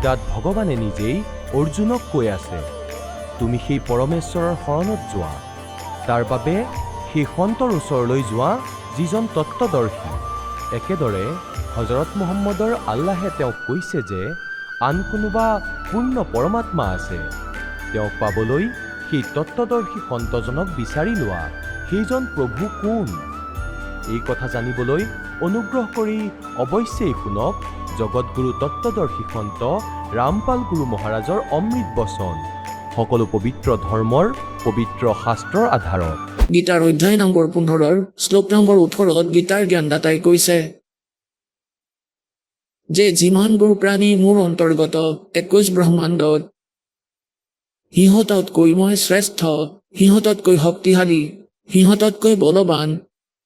গীতাত ভগৱানে নিজেই অৰ্জুনক কৈ আছে, তুমি সেই পৰমেশ্বৰৰ শৰণত যোৱা, তাৰ বাবে সেই সন্তৰ ওচৰলৈ যোৱা যিজন তত্ত্বদৰ্শী। একেদৰে হজৰত মুহাম্মদৰ আল্লাহে তেওঁক কৈছে যে আন কোনোবা পূৰ্ণ পৰমাত্মা আছে, তেওঁক পাবলৈ সেই তত্ত্বদৰ্শী সন্তজনক বিচাৰি লোৱা। সেইজন প্ৰভু কোন? এই কথা জানিবলৈ অনুগ্ৰহ কৰি অৱশ্যেই শুনক জগতগুৰু তত্ত্বদৰ্শী সন্ত ৰামপাল গুৰু মহাৰাজৰ অমৃত বচন, সকলো পবিত্ৰ ধৰ্মৰ পবিত্ৰ শাস্ত্ৰৰ আধাৰত। গীতাৰ অধ্যায় নম্বৰ 15 শ্লোক নম্বৰ 18 গীতাৰ জ্ঞানদাতাই কৈছে যে যিমানবোৰ প্ৰাণী মোৰ অন্তৰ্গত 21 ব্ৰহ্মাণ্ডত, সিহঁততকৈ মই শ্ৰেষ্ঠ, সিহঁততকৈ শক্তিশালী, সিহঁততকৈ বলৱান।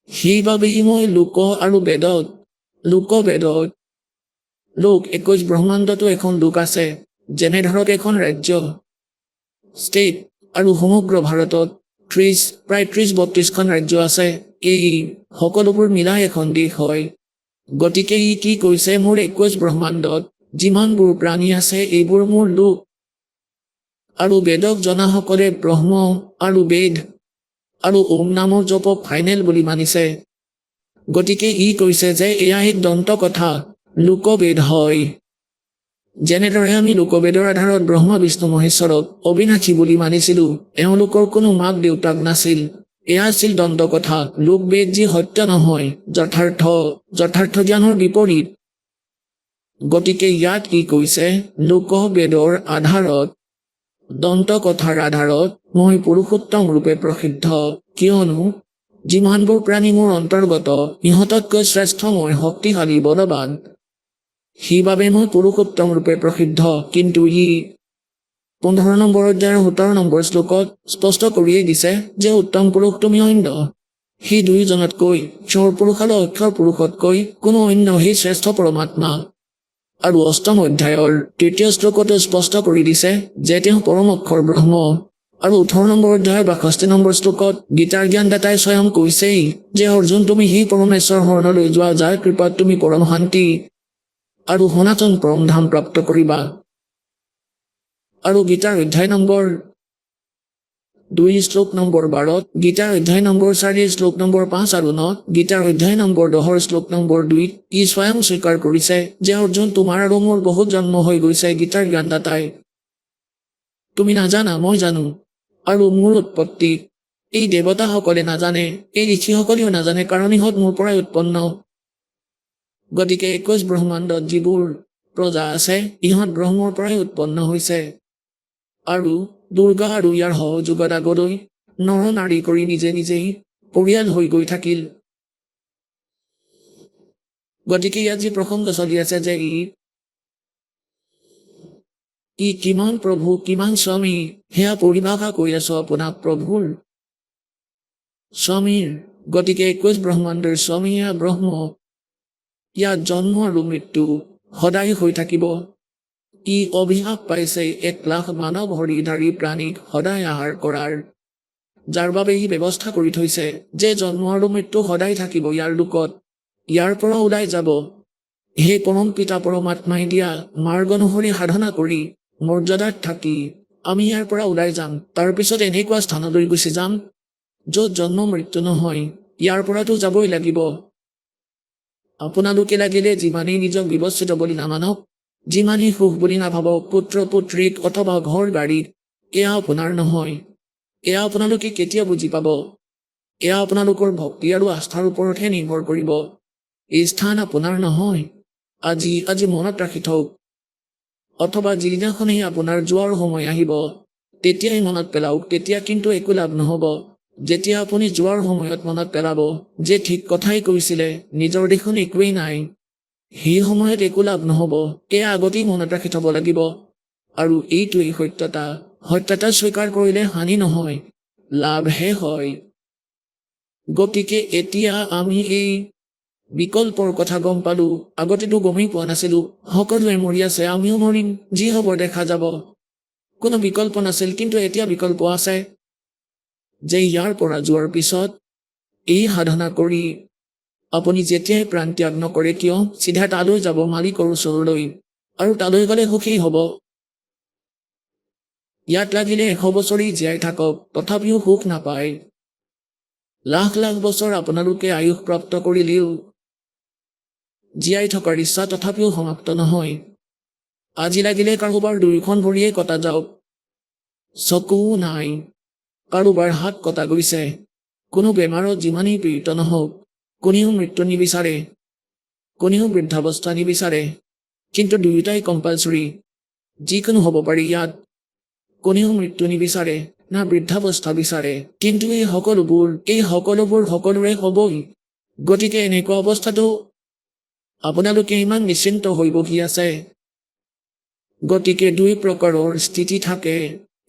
সেইবাবেই মই লোক 21 ব্ৰহ্মাণ্ডতো এখন লোক আছে। যেনে ধৰক এখন ৰাজ্য, ষ্টেট, আৰু সমগ্ৰ ভাৰতত প্ৰায় 30-32খন ৰাজ্য আছে। এই সকলোবোৰ মিলাই এখন দেশ হয়। গতিকে ই কি কৈছে, মোৰ 21 ব্ৰহ্মাণ্ডত যিমানবোৰ প্ৰাণী আছে এইবোৰ মোৰ লোক। আৰু বেদক জনাসকলে ব্ৰহ্ম আৰু বেদ আৰু ওম নামৰ জপক ফাইনেল বুলি মানিছে। গতিকে ই কৈছে যে এয়া এক দন্ত কথা, লোকবেদ হয়। যেনেদৰে আমি লোকবেদৰ আধাৰত ব্ৰহ্মা বিষ্ণু মহেশ্বৰক অবিনাশী বুলি মানিছিলো, এওঁলোকৰ কোনো মাক দেউতাক নাছিল। এয়া আছিল দন্ত কথা, লোকবেদ যি সত্য নহয়, যথাৰ্থ জ্ঞানৰ বিপৰীত। গতিকে ইয়াত কি কৈছে, লোকবেদৰ আধাৰত, দন্ত কথাৰ আধাৰত মই পুৰুষোত্তম ৰূপে প্ৰসিদ্ধ। কিয়নো যিমানবোৰ প্ৰাণী মোৰ অন্তৰ্গত, ইহঁততকৈ শ্ৰেষ্ঠ, মই শক্তিশালী, বলৱান। সেইবাবে মই পুৰুষোত্তম ৰূপে প্ৰসিদ্ধ। কিন্তু ই 15 নম্বৰ অধ্যায়ৰ 17 নম্বৰ শ্লোকত স্পষ্ট কৰিয়েই দিছে যে উত্তম পুৰুষ তুমি অন্য। সেই দুয়োজনতকৈ, ক্ষৰ পুৰুষ আৰু অক্ষৰ পুৰুষতকৈ কোনো অন্য সেই শ্ৰেষ্ঠ পৰমাত্মা। আৰু 8ম অধ্যায়ৰ 3য় শ্লোকতো স্পষ্ট কৰি দিছে যে তেওঁ পৰম অক্ষৰ ব্ৰহ্ম। আৰু 18 নম্বৰ অধ্যায়ৰ 62 নম্বৰ শ্লোকত গীতাৰ জ্ঞানদাতাই স্বয়ং কৈছেই যে অৰ্জুন, তুমি সেই পৰমেশ্বৰ শৰণলৈ যোৱা যাৰ কৃপাত তুমি পৰম শান্তি আৰু সনাতন পৰম ধাম প্ৰাপ্ত কৰিবা। আৰু গীতাৰ অধ্যায় নম্বৰ 2 শ্লোক নম্বৰ 12, গীতাৰ অধ্যায় নম্বৰ 4 শ্লোক নম্বৰ 5 আৰু 9, গীতাৰ অধ্যায় নম্বৰ 10 শ্লোক নম্বৰ 2 ই স্বয়ং স্বীকাৰ কৰিছে যে অৰ্জুন, তোমাৰ আৰু মোৰ বহুত জন্ম হৈ গৈছে। গীতাৰ জ্ঞানদাতাই, তুমি নাজানা, মই জানো। আৰু মোৰ উৎপত্তি এই দেৱতাসকলে নাজানে, এই ঋষিসকলেও নাজানে, কাৰণ ইহঁত মোৰ পৰাই উৎপন্ন। গতিকে 21 ব্ৰহ্মাণ্ডত যিবোৰ প্ৰজা আছে, ইহঁত ব্ৰহ্মৰ পৰাই উৎপন্ন হৈছে। আৰু দুৰ্গা আৰু ইয়াৰ সহযোগত আগলৈ নৰ নাৰী কৰি নিজে নিজেই পৰিয়াল হৈ গৈ থাকিল। গতিকে ইয়াত যি প্ৰসংগ চলি আছে যে ই কিমান প্ৰভু, কিমান স্বামী, সেয়া পৰিভাষা কৰি আছো আপোনাক প্ৰভুৰ, স্বামীৰ। গতিকে 21 ব্ৰহ্মাণ্ডৰ স্বামী এয়া ব্ৰহ্ম। ইয়াত জন্ম আৰু মৃত্যু সদায় হৈ থাকিব। ই অভিশাপ পাইছে 1 লাখ মানৱ হৰিধাৰী প্ৰাণীক সদায় আহাৰ কৰাৰ, যাৰ বাবে ই ব্যৱস্থা কৰি থৈছে যে জন্ম আৰু মৃত্যু সদায় থাকিব ইয়াৰ লোকত। ইয়াৰ পৰা ওলাই যাব সেই পৰম পিতা পৰমাত্মাই দিয়া মাৰ্গ অনুসৰি সাধনা কৰি মৰ্যাদাত থাকি আমি ইয়াৰ পৰা ওলাই যাম। তাৰপিছত এনেকুৱা স্থানলৈ গুচি যাম য'ত জন্ম মৃত্যু নহয়। ইয়াৰ পৰাতো যাবই লাগিব। আপোনালোকে লাগিলে যিমানেই নিজক বিৱস্চিত বুলি নামানক, যিমানেই সুখ বুলি নাভাবক, পুত্ৰ পুত্ৰীক অথবা ঘৰ গাড়ীত, এয়া আপোনাৰ নহয়। এয়া আপোনালোকে কেতিয়া বুজি পাব? এয়া আপোনালোকৰ ভক্তি আৰু আস্থাৰ ওপৰতহে নিৰ্ভৰ কৰিব। এই স্থান আপোনাৰ নহয়। আজি মনত ৰাখি থওক। অথবা যিদিনাখনেই আপোনাৰ যোৱাৰ সময় আহিব, তেতিয়াই মনত পেলাওক। তেতিয়া কিন্তু একো লাভ নহ'ব। যেতিয়া আপুনি যোৱাৰ সময়ত মনত পেলাব যে ঠিক কথাই কৈছিলে, নিজৰ দেখোন একোৱেই নাই, সেই সময়ত একো লাভ নহ'ব। এয়া আগতেই মনত ৰাখি থব লাগিব। আৰু এইটোৱেই সত্যতা। সত্যতা স্বীকাৰ কৰিলে হানি নহয়, লাভহে হয়। গতিকে এতিয়া আমি এই বিকল্পৰ কথা গম পালো। আগতেতো গমেই পোৱা নাছিলো। সকলোৱে মৰি আছে, আমিও মৰিম, যি হ'ব দেখা যাব। কোনো বিকল্প নাছিল, কিন্তু এতিয়া বিকল্প আছে যে ইয়াৰ পৰা যোৱাৰ পিছত এই সাধনা কৰি আপুনি যেতিয়াই প্ৰাণ ত্যাগ নকৰে কিয়, চিধা তালৈ যাব মালিকৰ ওচৰলৈ। আৰু তালৈ গ'লে সুখী হ'ব। ইয়াত লাগিলে 100 বছৰেই জীয়াই থাকক, তথাপিও সুখ নাপায়। লাখ লাখ বছৰ আপোনালোকে আয়ুস প্ৰাপ্ত কৰিলেও জীয়াই থকাৰ ইচ্ছা তথাপিও সমাপ্ত নহয়। আজি লাগিলে কাৰোবাৰ 2খন ভৰিয়ে কটা যাওক, চকু নাই, কাৰোবাৰ হাত কটা গৈছে। কোনো বেমাৰত যিমানেই পীড়িত নহওক, কোনেও মৃত্যু নিবিচাৰে, কোনেও বৃদ্ধাৱস্থা নিবিচাৰে, কিন্তু দুয়োটাই কম্পালচৰি। যিকোনো হ'ব পাৰি ইয়াত। কোনেও মৃত্যু নিবিচাৰে না বৃদ্ধাৱস্থা বিচাৰে, কিন্তু এই সকলোবোৰ সকলোৰে হ'বই। গতিকে এনেকুৱা অৱস্থাটো আপোনালোকে ইমান নিশ্চিন্ত হৈ বহি আছে। গতিকে 2 প্ৰকাৰৰ স্থিতি থাকে।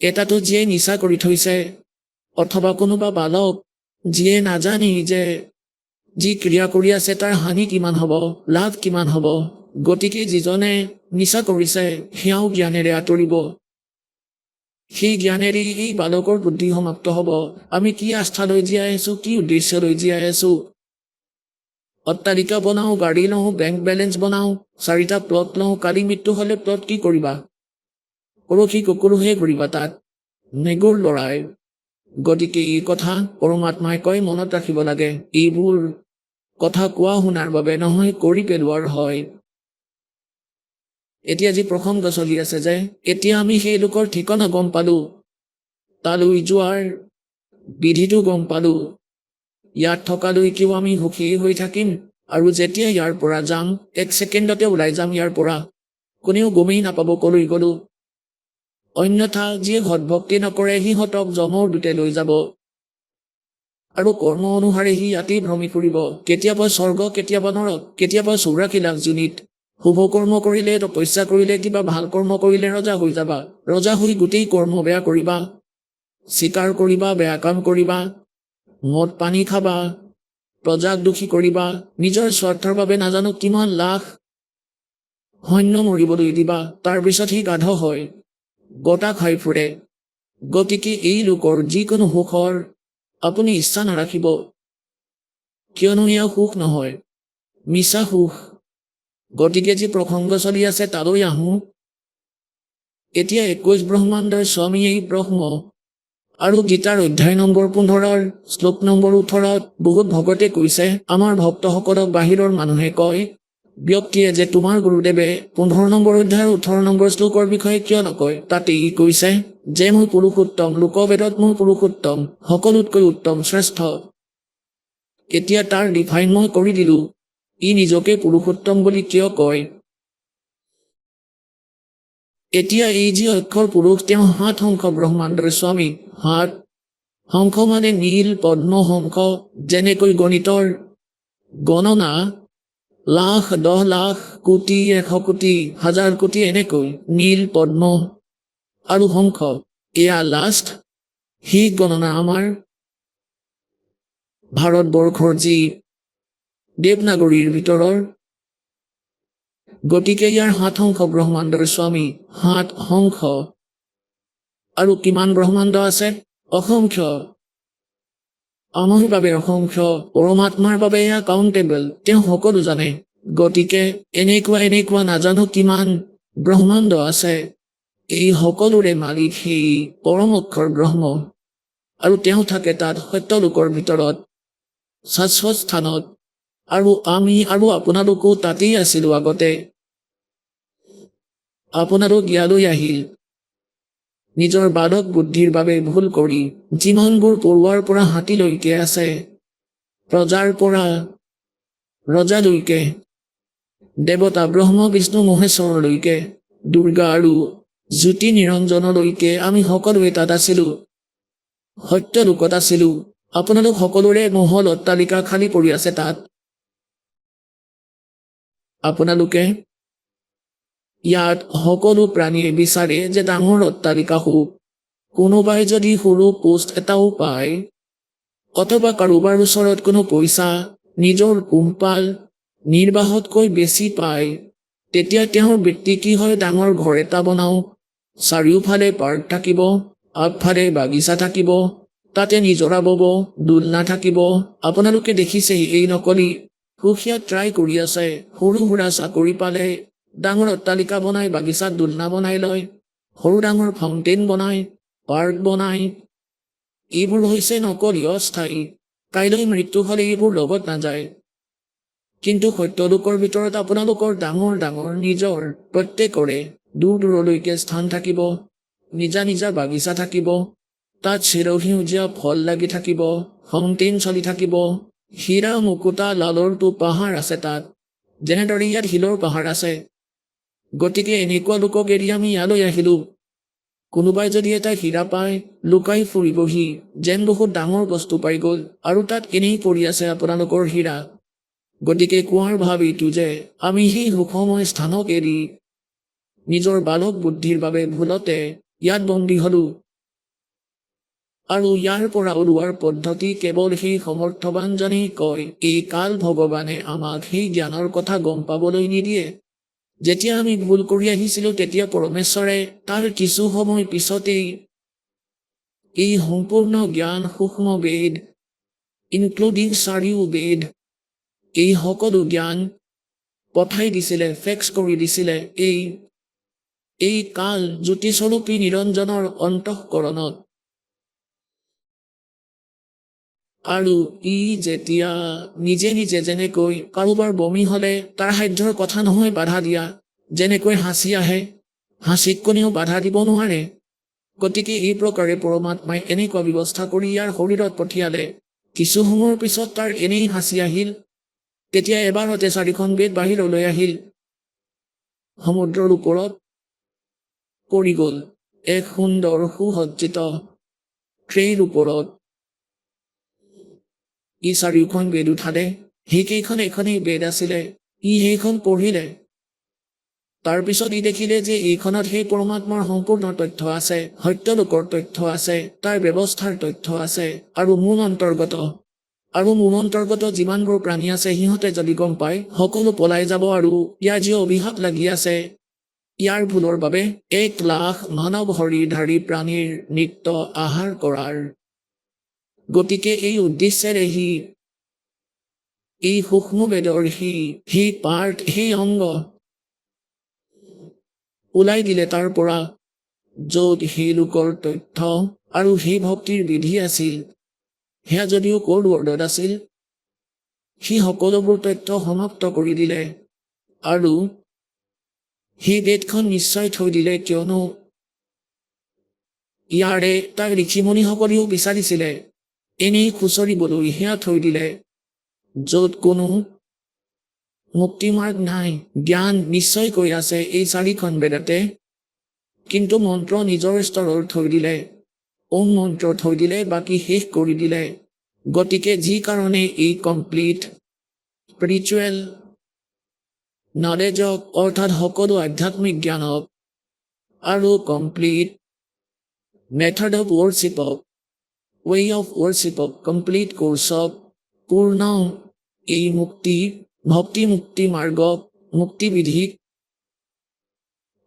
এটাটো যিয়ে নিচা কৰি থৈছে, অথবা কোনোবা বালক যিয়ে নাজানি যে যি ক্ৰিয়া কৰি আছে তাৰ হানি কিমান হ'ব, লাভ কিমান হ'ব। গতিকে যিজনে নিচা কৰিছে সেয়াও জ্ঞানেৰে আঁতৰিব। সেই জ্ঞানেৰে এই বালকৰ বুদ্ধি সমাপ্ত হ'ব। আমি কি আস্থা লৈ জীয়াই আছো, কি উদ্দেশ্য লৈ জীয়াই আছো। অট্টালিকা বনাওঁ, গাড়ী লওঁ, বেংক বেলেঞ্চ বনাওঁ, 4টা প্লট লওঁ, কালি মৃত্যু হ'লে প্লট কি কৰিবা? পৰখী কুকুৰহে কৰিবা তাত, নেগুৰ লৰাই। গতিকে এই কথা পৰমাত্মাই কয়, মনত ৰাখিব লাগে। এইবোৰ কথা কোৱা শুনাৰ বাবে নহয়, কৰি পেলোৱাৰ হয়। এতিয়া যি প্ৰসংগ চলি আছে যে এতিয়া আমি সেই লোকৰ ঠিকনা গম পালো, তালৈ যোৱাৰ বিধিটো গম পালো। ইয়াত থকালৈকেও আমি সুখী হৈ থাকিম, আৰু যেতিয়া ইয়াৰ পৰা যাম 1 ছেকেণ্ডতে ওলাই যাম ইয়াৰ পৰা, কোনেও গমেই নাপাব কলৈ গলো। অন্যথা যিয়ে সৎভক্তি নকৰে সিহঁতক যমৰ দূতে লৈ যাব, আৰু কৰ্ম অনুসাৰে সি ইয়াতেই ভ্ৰমি ফুৰিব। কেতিয়াবা স্বৰ্গ, কেতিয়াবা নৰক, কেতিয়াবা 84 লাখ যোনিত। শুভ কৰ্ম কৰিলে, তপস্যা কৰিলে, কিবা ভাল কৰ্ম কৰিলে ৰজা হৈ যাবা। ৰজা হৈ গোটেই কৰ্ম বেয়া কৰিবা, চিকাৰ কৰিবা, বেয়া কাম কৰিবা, মদ পানী খাবা, প্ৰজাক দোষী কৰিবা, নিজৰ স্বাৰ্থৰ বাবে নাজানো কিমান লাখ সৈন্য মৰিবলৈ দিবা। তাৰ পিছত সি গাধ হয়, গটা খাই ফুৰে। গতিকে এই লোকৰ যিকোনো সুখৰ আপুনি ইচ্ছা নাৰাখিব, কিয়নো এয়া সুখ নহয়, মিছা সুখ। গতিকে যি প্ৰসংগ চলি আছে তালৈ আহোঁ। এতিয়া 21 ব্ৰহ্মাণ্ডৰ স্বামী এই ব্ৰহ্ম, আৰু গীতাৰ অধ্যায় নম্বৰ 15 শ্লোক নম্বৰ 18 বহুত ভকতে কৈছে, আমাৰ ভক্তসকলক বাহিৰৰ মানুহে কয়, ব্যক্তিয়ে যে তোমাৰ গুৰুদেৱে 15 নম্বৰ অধ্যায়ৰ 18 নম্বৰ শ্লোকৰ বিষয়ে কিয় নকয়। তাতে ই কৈছে যে মই পুৰুষোত্তম, লোকবেদত মই পুৰুষোত্তম, সকলোতকৈ উত্তম শ্ৰেষ্ঠ। এতিয়া তাৰ ডিফাইন মই কৰি দিলো, ই নিজকে পুৰুষোত্তম বুলি কিয় কয়। এতিয়া এই যি অক্ষৰ পুৰুষ তেওঁ 7 শংখ ব্ৰহ্মাণ্ডৰ স্বামী। 7 শংখ মানে নীল পদ্ম শংখ, যেনেকৈ গণিতৰ গণনা লাখ, 10 লাখ, কোটি, 100 কোটি, 1000 কোটি, এনেকৈ নীল পদ্ম আৰু শংখ। এয়া লাষ্ট সেই গণনা আমাৰ ভাৰতবৰ্ষৰ যি দেৱনাগৰীৰ ভিতৰৰ। গতিকে ইয়াৰ 7 শংখ ব্ৰহ্মাণ্ডৰ স্বামী, 7 শংখ। আৰু কিমান ব্ৰহ্মাণ্ড আছে? অসংখ্য। আমাৰ বাবে অসংখ্য, পৰমাত্মাৰ বাবে এয়া কাউণ্টেবল, তেওঁ সকলো জানে। গতিকে এনেকুৱা নাজানো কিমান ব্ৰহ্মাণ্ড আছে। এই সকলোৰে মালিক সেই পৰম অক্ষৰ ব্ৰহ্ম, আৰু তেওঁ থাকে তাত সত্যলোকৰ ভিতৰত শাশ্বত স্থানত। আৰু আমি আৰু আপোনালোকো তাতেই আছিলো আগতে। আপোনালোক ইয়ালৈ আহিল নিজৰ বালক বুদ্ধিৰ বাবে ভুল কৰি। যিমানবোৰ পৰুৱাৰ পৰা হাতীলৈকে আছে, প্ৰজাৰ পৰা ৰজালৈকে, দেৱতা ব্ৰহ্ম বিষ্ণু মহেশ্বৰলৈকে, দুৰ্গা আৰু জ্যোতি নিৰঞ্জনলৈকে আমি সকলোৱে তাত আছিলো, সত্যলোকত আছিলো। আপোনালোক সকলোৰে মহল অট্টালিকা খালী পৰি আছে তাত। আপোনালোকে ইয়াত সকলো প্ৰাণীয়ে বিচাৰে যে ডাঙৰ অট্টালিকা হওক, কোনোবাই যদি সৰু পোষ্ট এটাও পায়, অথবা কাৰোবাৰ ওচৰত কোনো পইচা নিজৰ পোহপাল নিৰ্বাহতকৈ বেছি পায়, তেতিয়া তেওঁৰ বৃত্তি কি হয়, ডাঙৰ ঘৰ এটা বনাও, চাৰিওফালে পাৰ্ক থাকিব, আগফালে বাগিচা থাকিব, তাতে নিজৰা বব, দোলনা থাকিব। আপোনালোকে দেখিছে এই নকলি সুখীয়া ট্ৰাই কৰি আছে, সৰু সুৰা চাকৰি পালে ডাঙৰ অট্টালিকা বনাই, বাগিচাত দোলনা বনাই লয়, সৰু ডাঙৰ ফাউণ্টেইন বনায়, পাৰ্ক বনায়। এইবোৰ হৈছে নকলি, অস্থায়ী। কাইলৈ মৃত্যু হ'লে এইবোৰ লগত নাযায়। কিন্তু সত্য লোকৰ ভিতৰত আপোনালোকৰ ডাঙৰ ডাঙৰ নিজৰ প্ৰত্যেকৰে দূৰ দূৰলৈকে স্থান থাকিব, নিজা নিজা বাগিচা থাকিব, তাত চিৰসেউজীয়া ফল লাগি থাকিব, ফাউণ্টেইন চলি থাকিব, হীৰা মুকুতা লালৰটো পাহাৰ আছে তাত, যেনেদৰে ইয়াত শিলৰ পাহাৰ আছে। গতিকে এনেকুৱা লোকক এৰি আমি ইয়ালৈ আহিলোঁ। কোনোবাই যদি এটা হীৰা পায়, লুকাই ফুৰিবহি, যেন বহুত ডাঙৰ বস্তু পাই গ'ল, আৰু তাত এনেই পৰি আছে আপোনালোকৰ হীৰা। গতিকে কোৱাৰ ভাৱ এইটো যে আমি সেই সুখময় স্থানক এৰি নিজৰ বালক বুদ্ধিৰ বাবে ভুলতে ইয়াত বন্দী হলোঁ। আৰু ইয়াৰ পৰা ওলোৱাৰ পদ্ধতি কেৱল সেই সমৰ্থবানজনেই কয়। এই কাল ভগৱানে আমাক সেই জ্ঞানৰ কথা গম পাবলৈ নিদিয়ে। যেতিয়া আমি ভুল কৰি আহিছিলোঁ তেতিয়া পৰমেশ্বৰে তাৰ কিছু সময় পিছতেই এই সম্পূৰ্ণ জ্ঞান, সূক্ষ্ম বেদ, ইনক্লুডিং চাৰিও বেদ, এই সকলো জ্ঞান পঠাই দিছিলে, ফেক্স কৰি দিছিলে এই কাল জ্যোতিস্বৰূপী নিৰঞ্জনৰ অন্তঃকৰণত। আৰু ই যেতিয়া নিজে নিজে যেনেকৈ কাৰোবাৰ বমি হ'লে তাৰ সাধ্যৰ কথা নহয় বাধা দিয়া, যেনেকৈ হাঁচি আহে, হাঁচিত কোনেও বাধা দিব নোৱাৰে। গতিকে এই প্ৰকাৰে পৰমাত্মাই এনেকুৱা ব্যৱস্থা কৰি ইয়াৰ শৰীৰত পঠিয়ালে। কিছু সময়ৰ পিছত তাৰ এনেই হাঁচি আহিল। তেতিয়া এবাৰতে 4খন বেদ বাহিৰলৈ আহিল, সমুদ্ৰৰ ওপৰত পৰি গ'ল, এক সুন্দৰ সুসজ্জিত ট্ৰেৰ ওপৰত। ই 4খন বেদ উঠালে, সেইকেইখন এখনেই বেদ আছিলে। ই সেইখন পঢ়িলে। তাৰপিছত ই দেখিলে যে এইখনত সেই পৰমাত্মাৰ সম্পূৰ্ণ তথ্য আছে, সত্যলোকৰ তথ্য আছে, তাৰ ব্যৱস্থাৰ তথ্য আছে, আৰু মোৰ অন্তৰ্গত যিমানবোৰ প্ৰাণী আছে সিহঁতে যদি গম পায় সকলো পলাই যাব। আৰু ইয়াৰ যি অভিশাপ লাগি আছে ইয়াৰ ভুলৰ বাবে 1,00,000 মানৱ শৰীৰধাৰী প্ৰাণীৰ নিত্য আহাৰ কৰাৰ। গতিকে এই উদ্দেশ্যেৰে এই সূক্ষ্ম বেদৰ সেই পাৰ্ট, সেই অংগ ওলাই দিলে তাৰ পৰা, য'ত সেই লোকৰ তথ্য আৰু সেই ভক্তিৰ বিধি আছিল। সেয়া যদিও ক'ড ৱৰ্ডত আছিল, সি সকলোবোৰ তথ্য সমাপ্ত কৰি দিলে। আৰু সেই বেদখন নিশ্চয় থৈ দিলে, কিয়নো ইয়াৰে তাৰ ঋষিমুনিসকলেও বিচাৰিছিলে এনেই খুচৰিবলৈ। সেয়া থৈ দিলে য'ত কোনো মুক্তিমাৰ্গ নাই। জ্ঞান নিশ্চয়কৈ আছে এই 4খন বেদতে, কিন্তু মন্ত্ৰ নিজৰ স্তৰৰ থৈ দিলে, মন্ত্ৰ থৈ দিলে, বাকী শেষ কৰি দিলে। গতিকে যি কাৰণে এই কমপ্লিট স্পিৰিচুৱেল নলেজক, অৰ্থাৎ সকলো আধ্যাত্মিক জ্ঞানক, আৰু কমপ্লিট মেথড অফ ৱৰ্শ্বিপক, ৱে অফ ৱৰ্শ্বিপক, কমপ্লিট কোৰ্ছক, পূৰ্ণ এই ভক্তি মুক্তি মাৰ্গক, মুক্তিবিধিক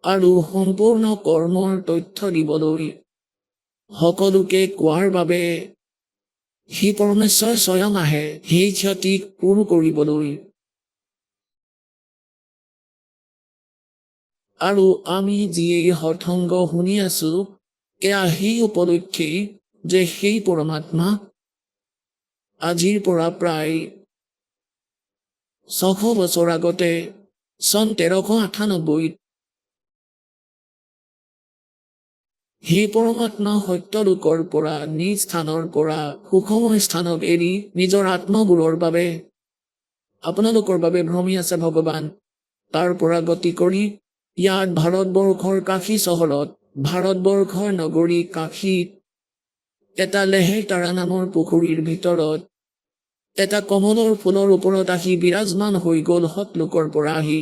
আৰু সম্পূৰ্ণ কৰ্মৰ তথ্য দিবলৈ সকলোকে কোৱাৰ বাবে সি পৰমেশ্বৰ স্বয়ং আহে, সেই ক্ষতিক পূৰ কৰিবলৈ। আৰু আমি যি এই সৎসংগ শুনি আছো, এয়া সেই উপলক্ষেই যে সেই পৰমাত্মা আজিৰ পৰা প্ৰায় 600 বছৰ আগতে চন 1398 সেই পৰমাত্মা সত্যলোকৰ পৰা, নিজ স্থানৰ পৰা সুখময় স্থানক এৰি নিজৰ আত্মবোৰৰ বাবে, আপোনালোকৰ বাবে ভ্ৰমি আছে ভগৱান, তাৰ পৰা গতি কৰি ইয়াত ভাৰতবৰ্ষৰ কাশী চহৰত, ভাৰতবৰ্ষৰ নগৰী কাশীত এটা লেহেতাৰা নামৰ পুখুৰীৰ ভিতৰত এটা কমলৰ ফুলৰ ওপৰত আহি বিৰাজমান হৈ গ'ল সৎলোকৰ পৰা আহি।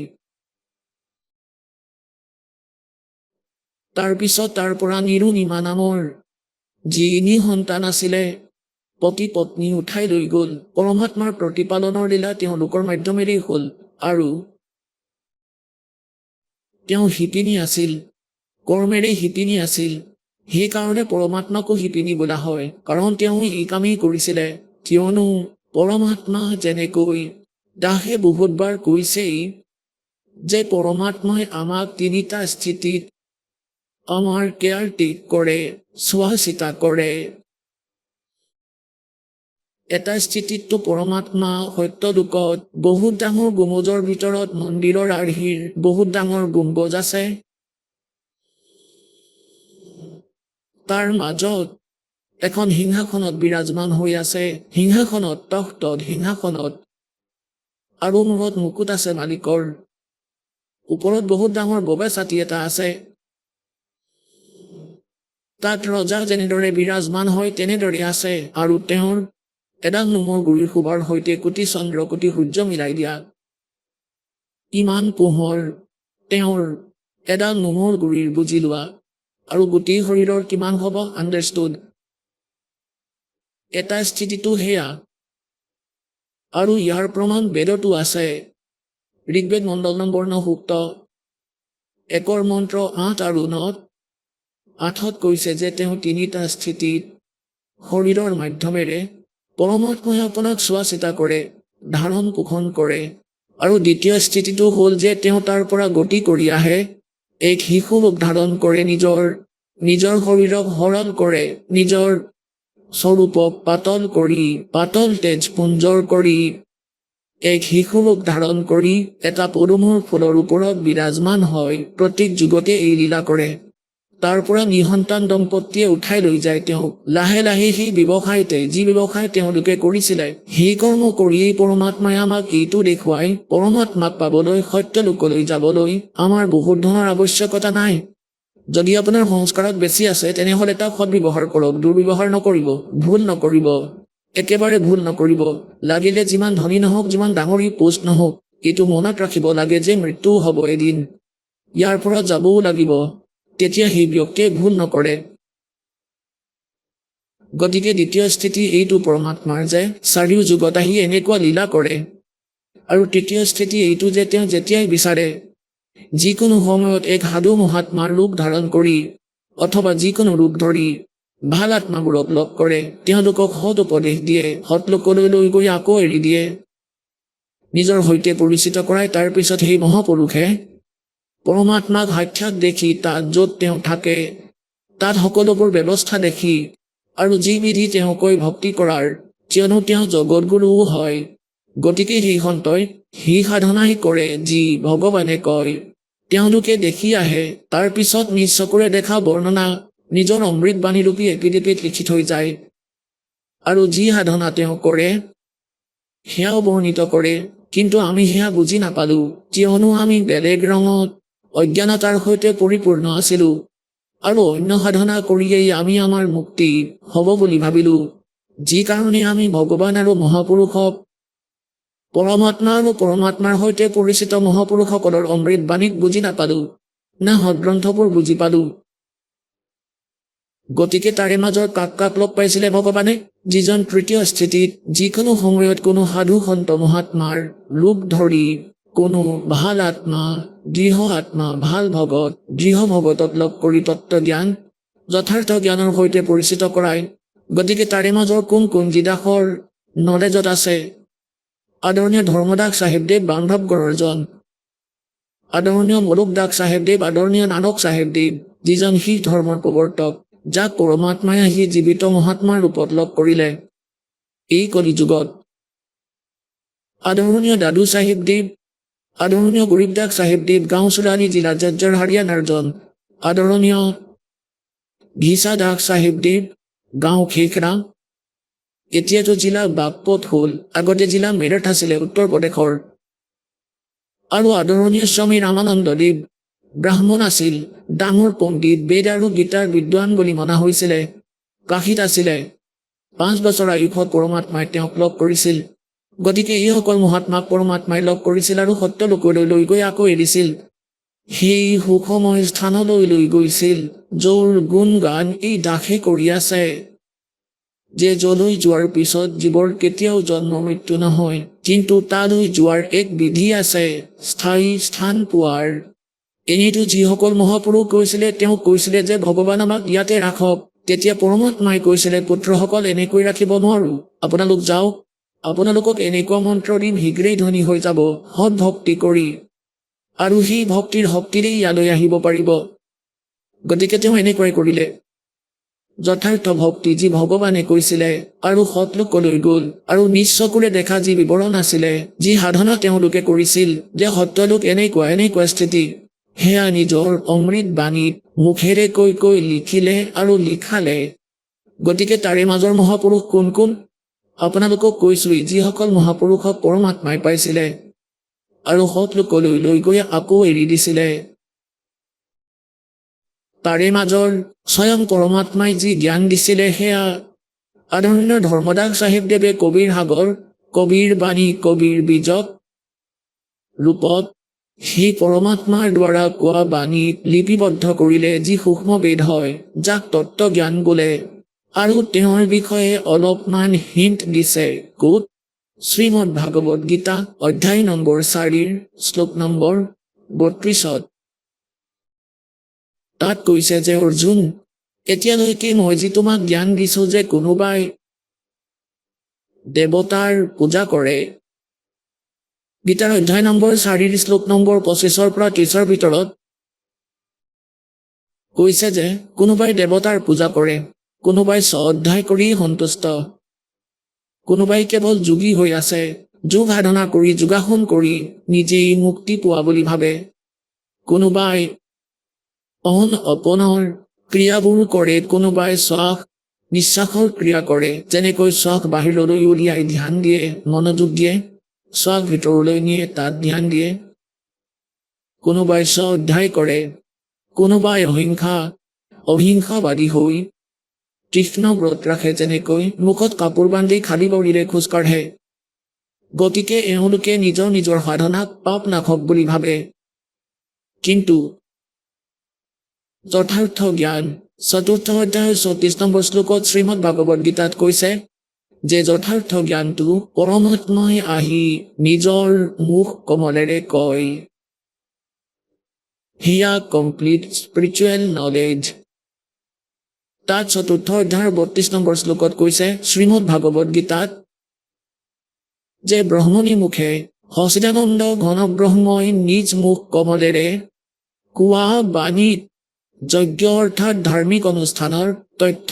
তাৰপিছত তাৰ পৰা নিৰুণিমা নামৰ যি সন্তান আছিলে, পতি পত্নী উঠাই লৈ গ'ল। পৰমাত্মাৰ প্ৰতিপালনৰ লীলা তেওঁলোকৰ মাধ্যমেৰেই হ'ল। আৰু তেওঁ শিপিনী আছিল, কৰ্মেৰে শিপিনী আছিল। সেইকাৰণে পৰমাত্মাকো শিপিনী বোলা হয়, কাৰণ তেওঁ এই কামেই কৰিছিলে। কিয়নো পৰমাত্মা যেনেকৈ দাসে বহুতবাৰ কৈছেই যে পৰমাত্মায় আমাক তিনিটা স্থিতিত আমাৰ কেয়াৰ টেক কৰে, চোৱা চিতা কৰে। এটা স্থিতিততো পৰমাত্মা সত্য লোকত বহুত ডাঙৰ গুম্বজৰ ভিতৰত মন্দিৰৰ আৰ্হিৰ বহুত ডাঙৰ গুম্বজ আছে। তাৰ মাজত এখন সিংহাসনত বিৰাজমান হৈ আছে। সিংহাসনত তখ্তত সিংহাসনত আৰু মূৰত মুকুট আছে মালিকৰ। ওপৰত বহুত ডাঙৰ বগা ছাতি এটা আছে। তাত ৰজা যেনেদৰে বিৰাজমান হয় তেনেদৰে আছে আৰু তেওঁৰ এডাল নোমৰ গুৰিৰ শোভাৰ সৈতে কোটি চন্দ্ৰ কোটি সূৰ্য মিলাই দিয়া। ইমান পোহৰ তেওঁৰ এডাল নোমৰ গুৰিৰ বুজি লোৱা আৰু গোটেই শৰীৰৰ কিমান হ'ব আণ্ডাৰষ্টুড। এটা স্থিতিটো সেয়া আৰু ইয়াৰ প্ৰমাণ বেদতো আছে। ঋগ্বেদ মণ্ডল নম্বৰ 9 সূক্ত 1 মন্ত্ৰ 8 আৰু 9। 8ত কৈছে যে তেওঁ তিনিটা স্থিতিত শৰীৰৰ মাধ্যমেৰে পৰমাত্মাই আপোনাক চোৱা চিতা কৰে, ধাৰণ পোষণ কৰে। আৰু দ্বিতীয় স্থিতিটো হ'ল যে তেওঁ তাৰ পৰা গতি কৰি আহে, এক শিশু ৰূপ ধাৰণ কৰে, নিজৰ শৰীৰক সৰল কৰে, নিজৰ স্বৰূপক পাতল কৰি পাতল তেজ পুঞ্জৰ কৰি এক শিশু ৰূপ ধাৰণ কৰি এটা পদুমৰ ফুলৰ ওপৰত বিৰাজমান হয়। প্ৰত্যেক যুগতে এই লীলা কৰে। তাৰ পৰা নিসন্তান দম্পতীয়ে উঠাই লৈ যায় তেওঁক। লাহে লাহে সেই ব্যৱসায়তে যি ব্যৱসায় তেওঁলোকে কৰিছিলে সেই কৰ্ম কৰিয়েই পৰমাত্মাই আমাক এইটো দেখুৱাই পৰমাত্মাক পাবলৈ সত্য লোকলৈ যাবলৈ আমাৰ বহুত ধনৰ আৱশ্যকতা নাই। যদি আপোনাৰ সংস্কাৰত বেছি আছে তেনেহ'লে তাক সদ্ব্যৱহাৰ কৰক, দুৰ্ব্যৱহাৰ নকৰিব, ভুল নকৰিব, একেবাৰে ভুল নকৰিব। লাগিলে যিমান ধনী নহওক, যিমান ডাঙৰ পোষ্ট নহওক, এইটো মনত ৰাখিব লাগে যে মৃত্যু হ'ব এদিন, ইয়াৰ পৰা যাবও লাগিব। তেতিয়া সেই ব্যক্তিয়ে ভুল নকৰে। গতিকে দ্বিতীয় স্থিতি এইটো পৰমাত্মাৰ যে চাৰিও যুগত আহি এনেকুৱা লীলা কৰে। আৰু তৃতীয় স্থিতি এইটো যে তেওঁ যেতিয়াই বিচাৰে যিকোনো সময়ত এক সাধু মহাত্মাৰ ৰূপ ধাৰণ কৰি অথবা যিকোনো ৰূপ ধৰি ভাল আত্মাবোৰক লগ কৰে, তেওঁলোকক সৎ উপদেশ দিয়ে, সৎ লোকলৈ লৈ গৈ আকৌ এৰি দিয়ে, নিজৰ সৈতে পৰিচিত কৰাই। তাৰ পিছত সেই মহাপুৰুষে পৰমাত্মাক সাক্ষাৎ দেখি তাত য'ত তেওঁ থাকে তাত সকলোবোৰ ব্যৱস্থা দেখি আৰু যি বিধি তেওঁ কৈ ভক্তি কৰাৰ, কিয়নো তেওঁ জগতগুৰুও হয়। গতিকে সেই সন্তই সেই সাধনাই কৰে যি ভগৱানে কয়। তেওঁলোকে দেখি আহে, তাৰ পিছত নিজ চকুৰে দেখা বৰ্ণনা নিজৰ অমৃতবাণীৰূপী এপিডিপিত লিখি থৈ যায়। আৰু যি সাধনা তেওঁ কৰে সেয়াও বৰ্ণিত কৰে। কিন্তু আমি সেয়া বুজি নাপালো, কিয়নো আমি বেলেগ ৰঙত অজ্ঞানতাৰ সৈতে পৰিপূৰ্ণ আছিলো আৰু অন্য সাধনা কৰিয়েই আমি আমাৰ মুক্তি হ'ব বুলি ভাবিলো। যি কাৰণে আমি ভগৱান আৰু মহাপুৰুষক, পৰমাত্মা আৰু পৰমাত্মাৰ সৈতে পৰিচিত মহাপুৰুষসকলৰ অমৃতবাণীক বুজি নাপালো, না সদগ্ৰন্থবোৰ বুজি পালো। গতিকে তাৰে মাজত কাক কাক লগ পাইছিলে ভগৱানে? যিজন তৃতীয় স্থিতিত যিকোনো সময়ত কোনো সাধু সন্ত মহাত্মাৰ ৰূপ ধৰি কোনো ভাল আত্মা, দৃঢ় আত্মা, ভাল ভগত, দৃঢ় ভগতক লগ কৰি তত্ত্ব জ্ঞান, যথাৰ্থ জ্ঞানৰ সৈতে পৰিচিত কৰায়। গতিকে তাৰে মাজৰ কোন কোন যিদাসৰ নলেজত আছে? আদৰণীয় ধৰ্মদাস চাহেবদেৱ বান্ধৱগড়ৰজন, আদৰণীয় মলুকদাস চাহেবদেৱ, আদৰণীয় নানক চাহেবদেৱ, যিজন শিখ ধৰ্মৰ প্ৰৱৰ্তক, যাক পৰমাত্মাই আহি জীৱিত মহাত্মাৰ ৰূপত লগ কৰিলে এই কলি যুগত। আদৰণীয় দাদু চাহেবদেৱ, আদৰণীয় গৰীবদাস চাহেবদেৱ, গাঁও চোলালী জিলা জজ্জৰ হাৰিয়ানাৰজন, আদৰণীয় ঘিচা দাস চাহেবদেৱ, গাঁও খেখৰা, এতিয়াতো জিলা বাগপত হ'ল, আগতে জিলা মেৰঠ আছিলে উত্তৰ প্ৰদেশৰ। আৰু আদৰণীয় স্বামী ৰামানন্দদেৱ, ব্ৰাহ্মণ আছিল, ডাঙৰ পণ্ডিত, বেদ আৰু গীতাৰ বিদ্বান বুলি মনা হৈছিলে, কাশীত আছিলে। 5 বছৰ আয়ুষত পৰমাত্মাই তেওঁক লগ কৰিছিল। গতিকে এইসকল মহাত্মাক পৰমাত্মাই লগ কৰিছিল আৰু সত্য লোকলৈ লৈ গৈ আকৌ এৰিছিল। সেই সুখময় স্থানলৈ লৈ গৈছিল য'ৰ গুণগান এই দাসে কৰি আছে, যে যলৈ যোৱাৰ পিছত জীৱৰ কেতিয়াও জন্ম মৃত্যু নহয়, কিন্তু তালৈ যোৱাৰ এক বিধি আছে, স্থায়ী স্থান পোৱাৰ। এনেইতো যিসকল মহাপুৰুষ কৈছিলে, তেওঁ কৈছিলে যে ভগৱান আমাক ইয়াতে ৰাখক। তেতিয়া পৰমাত্মাই কৈছিলে, পুত্ৰসকল এনেকৈ ৰাখিব নোৱাৰো, আপোনালোক যাওক, আপোনালোকক এনেকুৱা মন্ত্ৰ দিম, শীঘ্ৰেই ধনী হৈ যাব সৎ ভক্তি কৰি। আৰু সেই ভক্তিৰ শক্তিৰেই ইয়ালৈ আহিব পাৰিব। গতিকে তেওঁ এনেকৈ কৰিলে। যথাৰ্থ ভক্তি যি ভগৱানে কৈছিলে আৰু সৎলোকলৈ গ'ল আৰু নিজ চকুৰে দেখা যি বিৱৰণ আছিলে, যি সাধনা তেওঁলোকে কৰিছিল যে সত্যলোক এনেকুৱা স্থিতি, সেয়া নিজৰ অমৃত বাণীত মুখেৰে কৈ কৈ লিখিলে আৰু লিখালে। গতিকে তাৰে মাজৰ মহাপুৰুষ কোন কোন? আপোনালোকক কৈছোৱেই, যিসকল মহাপুৰুষক পৰমাত্মাই পাইছিলে আৰু সৎলোকলৈ লৈ গৈ আকৌ এৰি দিছিলে। তাৰে মাজৰ স্বয়ং পৰমাত্মাই যি জ্ঞান দিছিলে সেয়া আদৰণীয় ধৰ্মদাস চাহিবদেৱে কবিৰ সাগৰ, কবিৰ বাণী, কবিৰ বীজক ৰূপত সেই পৰমাত্মাৰ দ্বাৰা কোৱা বাণীক লিপিবদ্ধ কৰিলে, যি সূক্ষ্ম বেদ হয়, যাক তত্ত্ব জ্ঞান বোলে। আৰু তেওঁৰ বিষয়ে অলপমান হিণ্ট দিছে ক'ত? শ্ৰীমদ ভাগৱত গীতা অধ্যায় নম্বৰ 4 শ্লোক নম্বৰ 32। তাত কৈছে যে অৰ্জুন, এতিয়ালৈকে মই যি তোমাক জ্ঞান দিছো যে কোনোবাই দেৱতাৰ পূজা কৰে, গীতাৰ অধ্যায় নম্বৰ 4 শ্লোক নম্বৰ 25 পৰা 30 ভিতৰত কৈছে যে কোনোবাই দেৱতাৰ পূজা কৰে, কোনোবাই স্ব-অধ্যায় কৰি সন্তুষ্ট, কোনোবাই কেৱল যোগী হৈ আছে, যোগ সাধনা কৰি যোগাসন কৰি নিজেই মুক্তি পোৱা বুলি ভাবে, কোনোবাই অপনৰ ক্ৰিয়াবোৰ কৰে, কোনোবাই শ্বাস নিশ্বাসৰ ক্ৰিয়া কৰে, যেনেকৈ শ্বাস বাহিৰলৈ উলিয়াই ধ্যান দিয়ে, মনোযোগ দিয়ে, শ্বাস ভিতৰলৈ নিয়ে তাত ধ্যান দিয়ে, কোনোবাই স্ব-অধ্যায় কৰে, কোনোবাই অহিংসাবাদী হৈ তীক্ষ্ণ ব্ৰত ৰাখে, যেনেকৈ মুখত কাপোৰ বান্ধি খালী ভৰিৰে খোজ কাঢ়ে। গতিকে এওঁলোকে নিজৰ নিজৰ সাধনাক পাপ নাশক বুলি ভাবে। কিন্তু যথাৰ্থ জ্ঞান 4 অধ্যায়ৰ 34 নম্বৰ শ্লোকত শ্ৰীমদ ভাগৱত গীতাত কৈছে যে যথাৰ্থ জ্ঞানটো পৰমাত্মাই আহি নিজৰ মুখ কমলেৰে কয়। হিয়া কমপ্লিট স্পিৰিচুৱেল নলেজ। তাত 4 অধ্যায়ৰ 32 নম্বৰ শ্লোকত কৈছে শ্ৰীমদ ভাগৱত গীতাত যে ব্ৰহ্মণী মুখে সচিদানন্দ ঘন ব্ৰহ্মই নিজ মুখ কমলেৰে কোৱা বাণীত যজ্ঞ অৰ্থাৎ ধাৰ্মিক অনুষ্ঠানৰ তথ্য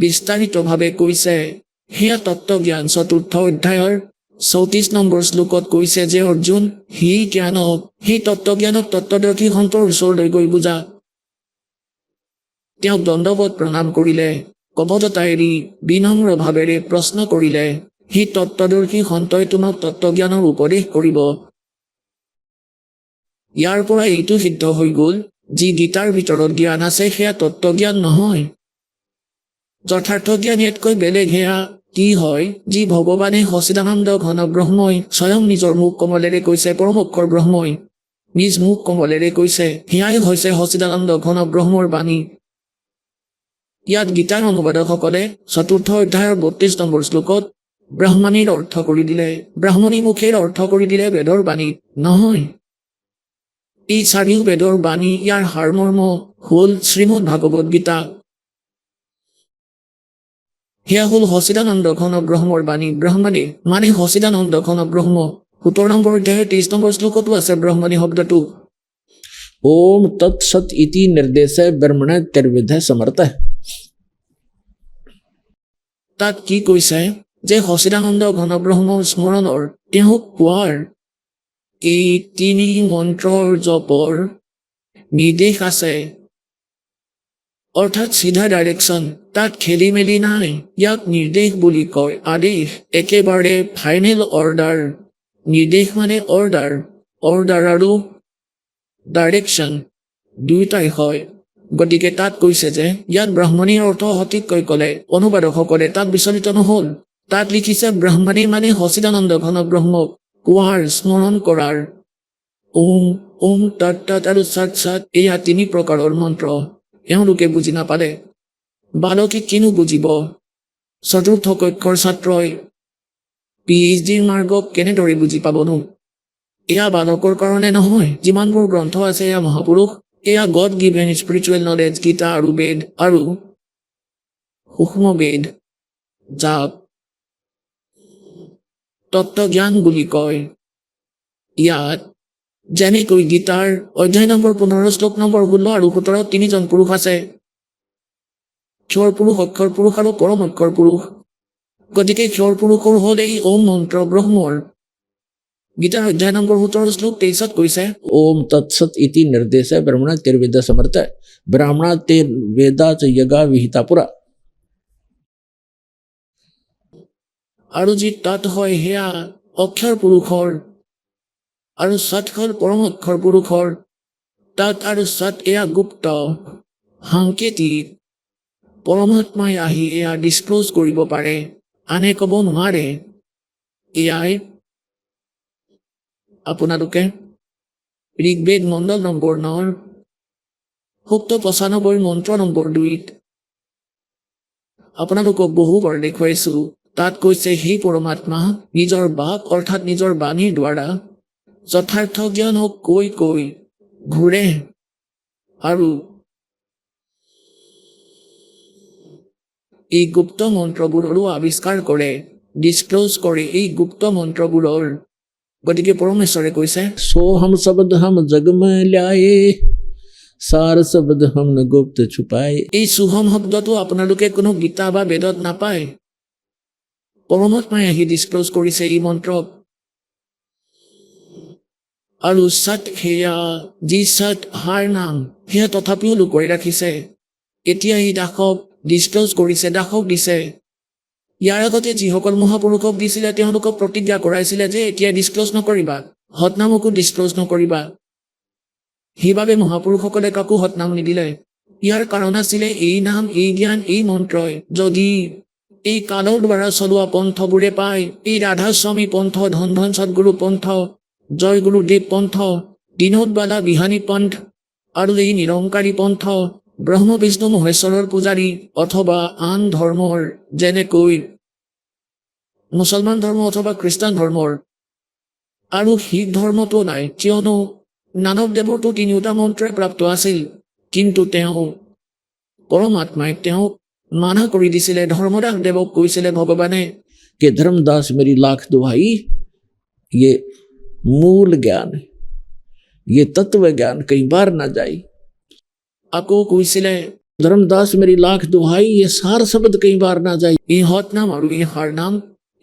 বিস্তাৰিতভাৱে কৈছে। সেয়া তত্ত্বজ্ঞান 4 অধ্যায়ৰ 34 নম্বৰ শ্লোকত কৈছে যে অৰ্জুন, সেই তত্ত্বজ্ঞানক তত্ত্বদৰ্শী সন্তৰ ওচৰলৈ গৈ বুজা। তেওঁক দণ্ডৱত প্ৰণাম কৰিলে, কপটতা এৰি বিনম্ৰ ভাৱেৰে প্ৰশ্ন কৰিলে, সেই তত্ত্বদৰ্শী সন্তই তোমাক তত্ত্বজ্ঞানৰ উপদেশ কৰিব। ইয়াৰ পৰা এইটো সিদ্ধ হৈ গ'ল, যি গীতাৰ ভিতৰত জ্ঞান আছে সেয়া তত্ত্বজ্ঞান নহয়। যথাৰ্থ জ্ঞান ইয়াতকৈ বেলেগ। সেয়া কি হয়? যি ভগৱানে সচিদানন্দ ঘন ব্ৰহ্মই স্বয়ং নিজৰ মুখ কমলেৰে কৈছে, পৰমোক্ষৰ ব্ৰহ্মই নিজ মুখ কমলেৰে কৈছে, সেয়াই হৈছে সচিদানন্দ ঘন ব্ৰহ্মৰ বাণী। ইয়াত গীতাৰ অনুবাদকসকলে 4 অধ্যায়ৰ 32 নম্বৰ শ্লোকত ব্ৰাহ্মণীৰ অৰ্থ কৰি দিলে, ব্ৰাহ্মণী মুখেৰ অৰ্থ কৰি দিলে বেদৰ বাণী নহয়। এই 4 বেদৰ বাণী, ইয়াৰ সাৰমৰ্ম হ'ল শ্ৰীমদ ভাগৱত গীতা। সেয়া হ'ল সচিদানন্দ ঘন ব্ৰহ্মৰ বাণী। ব্ৰহ্মণী মানে সচিদানন্দ ঘন ব্ৰহ্ম। 17 নম্বৰ অধ্যায়ৰ 23 নম্বৰ শ্লোকতো আছে ব্ৰহ্মণী শব্দটো। ओम तत्सत इति निर्देशे ब्रह्मण त्रैविध्य समर्थ। তাত কি কৈছে যে সচিদানন্দ ঘন ব্ৰহ্মৰ স্মৰণৰ তেওঁক পোৱাৰ এই 3 মন্ত্ৰৰ জপৰ নিৰ্দেশ আছে, অৰ্থাৎ চিধা ডাইৰেকশ্যন। তাত খেলি মেলি নাই। ইয়াক নিৰ্দেশ বুলি কয়, আদেশ, একেবাৰে ফাইনেল অৰ্ডাৰ। নিৰ্দেশ মানে অৰ্ডাৰ আৰু ডাইৰেকশ্যন দুয়োটাই হয়। গতিকে তাত কৈছে যে ইয়াত ব্ৰাহ্মণীৰ অৰ্থ সঠিককৈ ক'লে অনুবাদকসকলে তাত বিচলিত নহ'ল। তাত লিখিছে ব্ৰাহ্মণী মানে সচিদানন্দ ঘন ব্ৰহ্মক কোৱাৰ, স্মৰণ কৰাৰ। ওম তৎ আৰু সৎ সৎ, এয়া 3 প্ৰকাৰৰ মন্ত্ৰ। এওঁলোকে বুজি নাপালে। বালকে কিনো বুজিব? 4ৰ্থ কক্ষৰ ছাত্ৰই PhDৰ মাৰ্গক কেনেদৰে বুজি পাবনো? এয়া বালকৰ কাৰণে নহয়। যিমানবোৰ গ্ৰন্থ আছে এয়া মহাপুৰুষ, এয়া god given spiritual knowledge, Gita আৰু বেদ আৰু সূক্ষ্ম বেদ, যাক তত্ত্বজ্ঞান বুলি কয়। ইয়াত যেনেকৈ গীতাৰ অধ্যায় নম্বৰ 15 শ্লোক নম্বৰ 16 আৰু 17 তিনিজন পুৰুষ আছে, ক্ষৰ পুৰুষ, অক্ষৰ পুৰুষ আৰু পৰম অক্ষৰ পুৰুষ। গতিকে ক্ষৰ পুৰুষৰ হ'ল এই ওম মন্ত্ৰ ব্ৰহ্মৰ। গীতাৰ অধ্যায় নম্বৰ 17 শ্লোক 23 কৈছে, ओम तत्सत इति निर्देश ब्रह्मण तिर्वेद समर्थ ब्राह्मणा ते वेदा च यगा विहिता पुरा। আৰু যি তাত হয় সেয়া অক্ষৰ পুৰুষৰ, আৰু সৎ হ'ল পৰম অক্ষৰ পুৰুষৰ। তাত আৰু সৎ এয়া গুপ্ত সাংকেতিক, পৰমাত্মাই আহি এয়া ডিছক্ল'জ কৰিব পাৰে, আনে ক'ব নোৱাৰে। এয়াই আপোনালোকে ঋগ্বেদ মণ্ডল নম্বৰ 9 সূক্ত 95 মন্ত্ৰ নম্বৰ 2 আপোনালোকক বহুবাৰ দেখুৱাইছো। তাত কৈছে, সেই পৰমাত্মা নিজৰ বাক অৰ্থাৎ নিজৰ বাণীৰ দ্বাৰা যথাৰ্থ জ্ঞানক কৈ কৈ ঘূৰে আৰু এই গুপ্ত মন্ত্ৰবোৰৰো আৱিষ্কাৰ কৰে, ডিছক্ল'জ কৰে এই গুপ্ত মন্ত্ৰবোৰৰ। গতিকে পৰমেশ্বৰে কৈছে, सो हम शब्द हम जग में ल्याए सार शब्द हम न गुप्त छुपाए। এই চুহম শব্দটো আপোনালোকে কোনো গীতা বা বেদত নাপায়। পৰমাত্মাই আহি ডিছক্ল'জ কৰিছে এই মন্ত্ৰক। আৰু সৎ সেয়া যি সৎ হাৰ নাম সেয়া তথাপিও লুকুৱাই ৰাখিছে। এতিয়া এই দাসক ডিছক্ল'জ কৰিছে, দাসক দিছে। ইয়াৰ আগতে যিসকল মহাপুৰুষক দিছিলে তেওঁলোকক প্ৰতিজ্ঞা কৰাইছিলে যে এতিয়া ডিছক্ল'জ নকৰিবা, হতনামকো ডিছক্ল'জ নকৰিবা। সেইবাবে মহাপুৰুষসকলে কাকো হতনাম নিদিলে। ইয়াৰ কাৰণ আছিলে এই নাম, এই জ্ঞান, এই মন্ত্ৰই যদি এই কালৰ দ্বাৰা চলোৱা পন্থবোৰে পায়, এই ৰাধাস্বামী পন্থ, ধন ধন সদগুৰু পন্থ, জয় গুৰুদেৱ পন্থ, বিনোদবালা বিহানী পন্থ আৰু এই নিৰংকাৰী পন্থ, ব্ৰহ্ম বিষ্ণু মহেশ্বৰৰ পূজাৰী অথবা আন ধৰ্মৰ যেনেকৈ মুছলমান ধৰ্ম অথবা খ্ৰীষ্টান ধৰ্মৰ, আৰু শিখ ধৰ্মতো নাই, কিয়নো নানকদেৱৰতো তিনিওটা মন্ত্ৰই প্ৰাপ্ত আছিল। কিন্তু তেওঁ পৰমাত্মাই তেওঁক মানা কৰি দিছিলে। ধৰ্মদাস দেৱক কৈছিলে ভগৱানে कि धर्मदास मेरी लाख दुहाई, ये मूल ज्ञान है, ये तत्व ज्ञान कई बार ना जाई। আকৌ কৈছিলে धर्मदास मेरी लाख दुहाई, ये सार शब्द कई बार ना जाई। এই হত নাম আৰু এই হাৰ নাম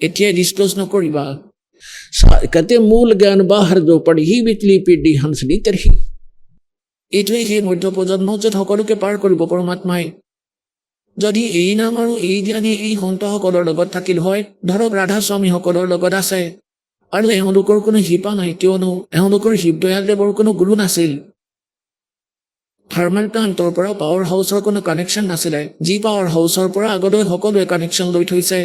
এতিয়াই ডিছক্ল'জ নকৰিবা। कहते मूल ज्ञान बाहर जो पढ़ी बिचली पीढ़ी हंसली तरही। এইটোৱে সেই মধ্য প্ৰজন্মক য'ত সকলোকে পাৰ কৰিব পৰমাত্মাই। যদি এই নাম আৰু এই জ্ঞানী এই সন্তসকলৰ লগত থাকিল হয়, ধৰক ৰাধাস্বামীসকলৰ লগত আছে, আৰু এওঁলোকৰ কোনো শিপা নাই, কিয়নো এওঁলোকৰ শিৱদয়ালদেৱৰ কোনো গুৰু নাছিল। থাৰ্মেল প্লাণ্টৰ পৰা পাৱাৰ হাউচৰ কোনো কানেকশ্যন নাছিলে, যি পাৱাৰ হাউচৰ পৰা আগলৈ সকলোৱে কানেকশ্যন লৈ থৈছে।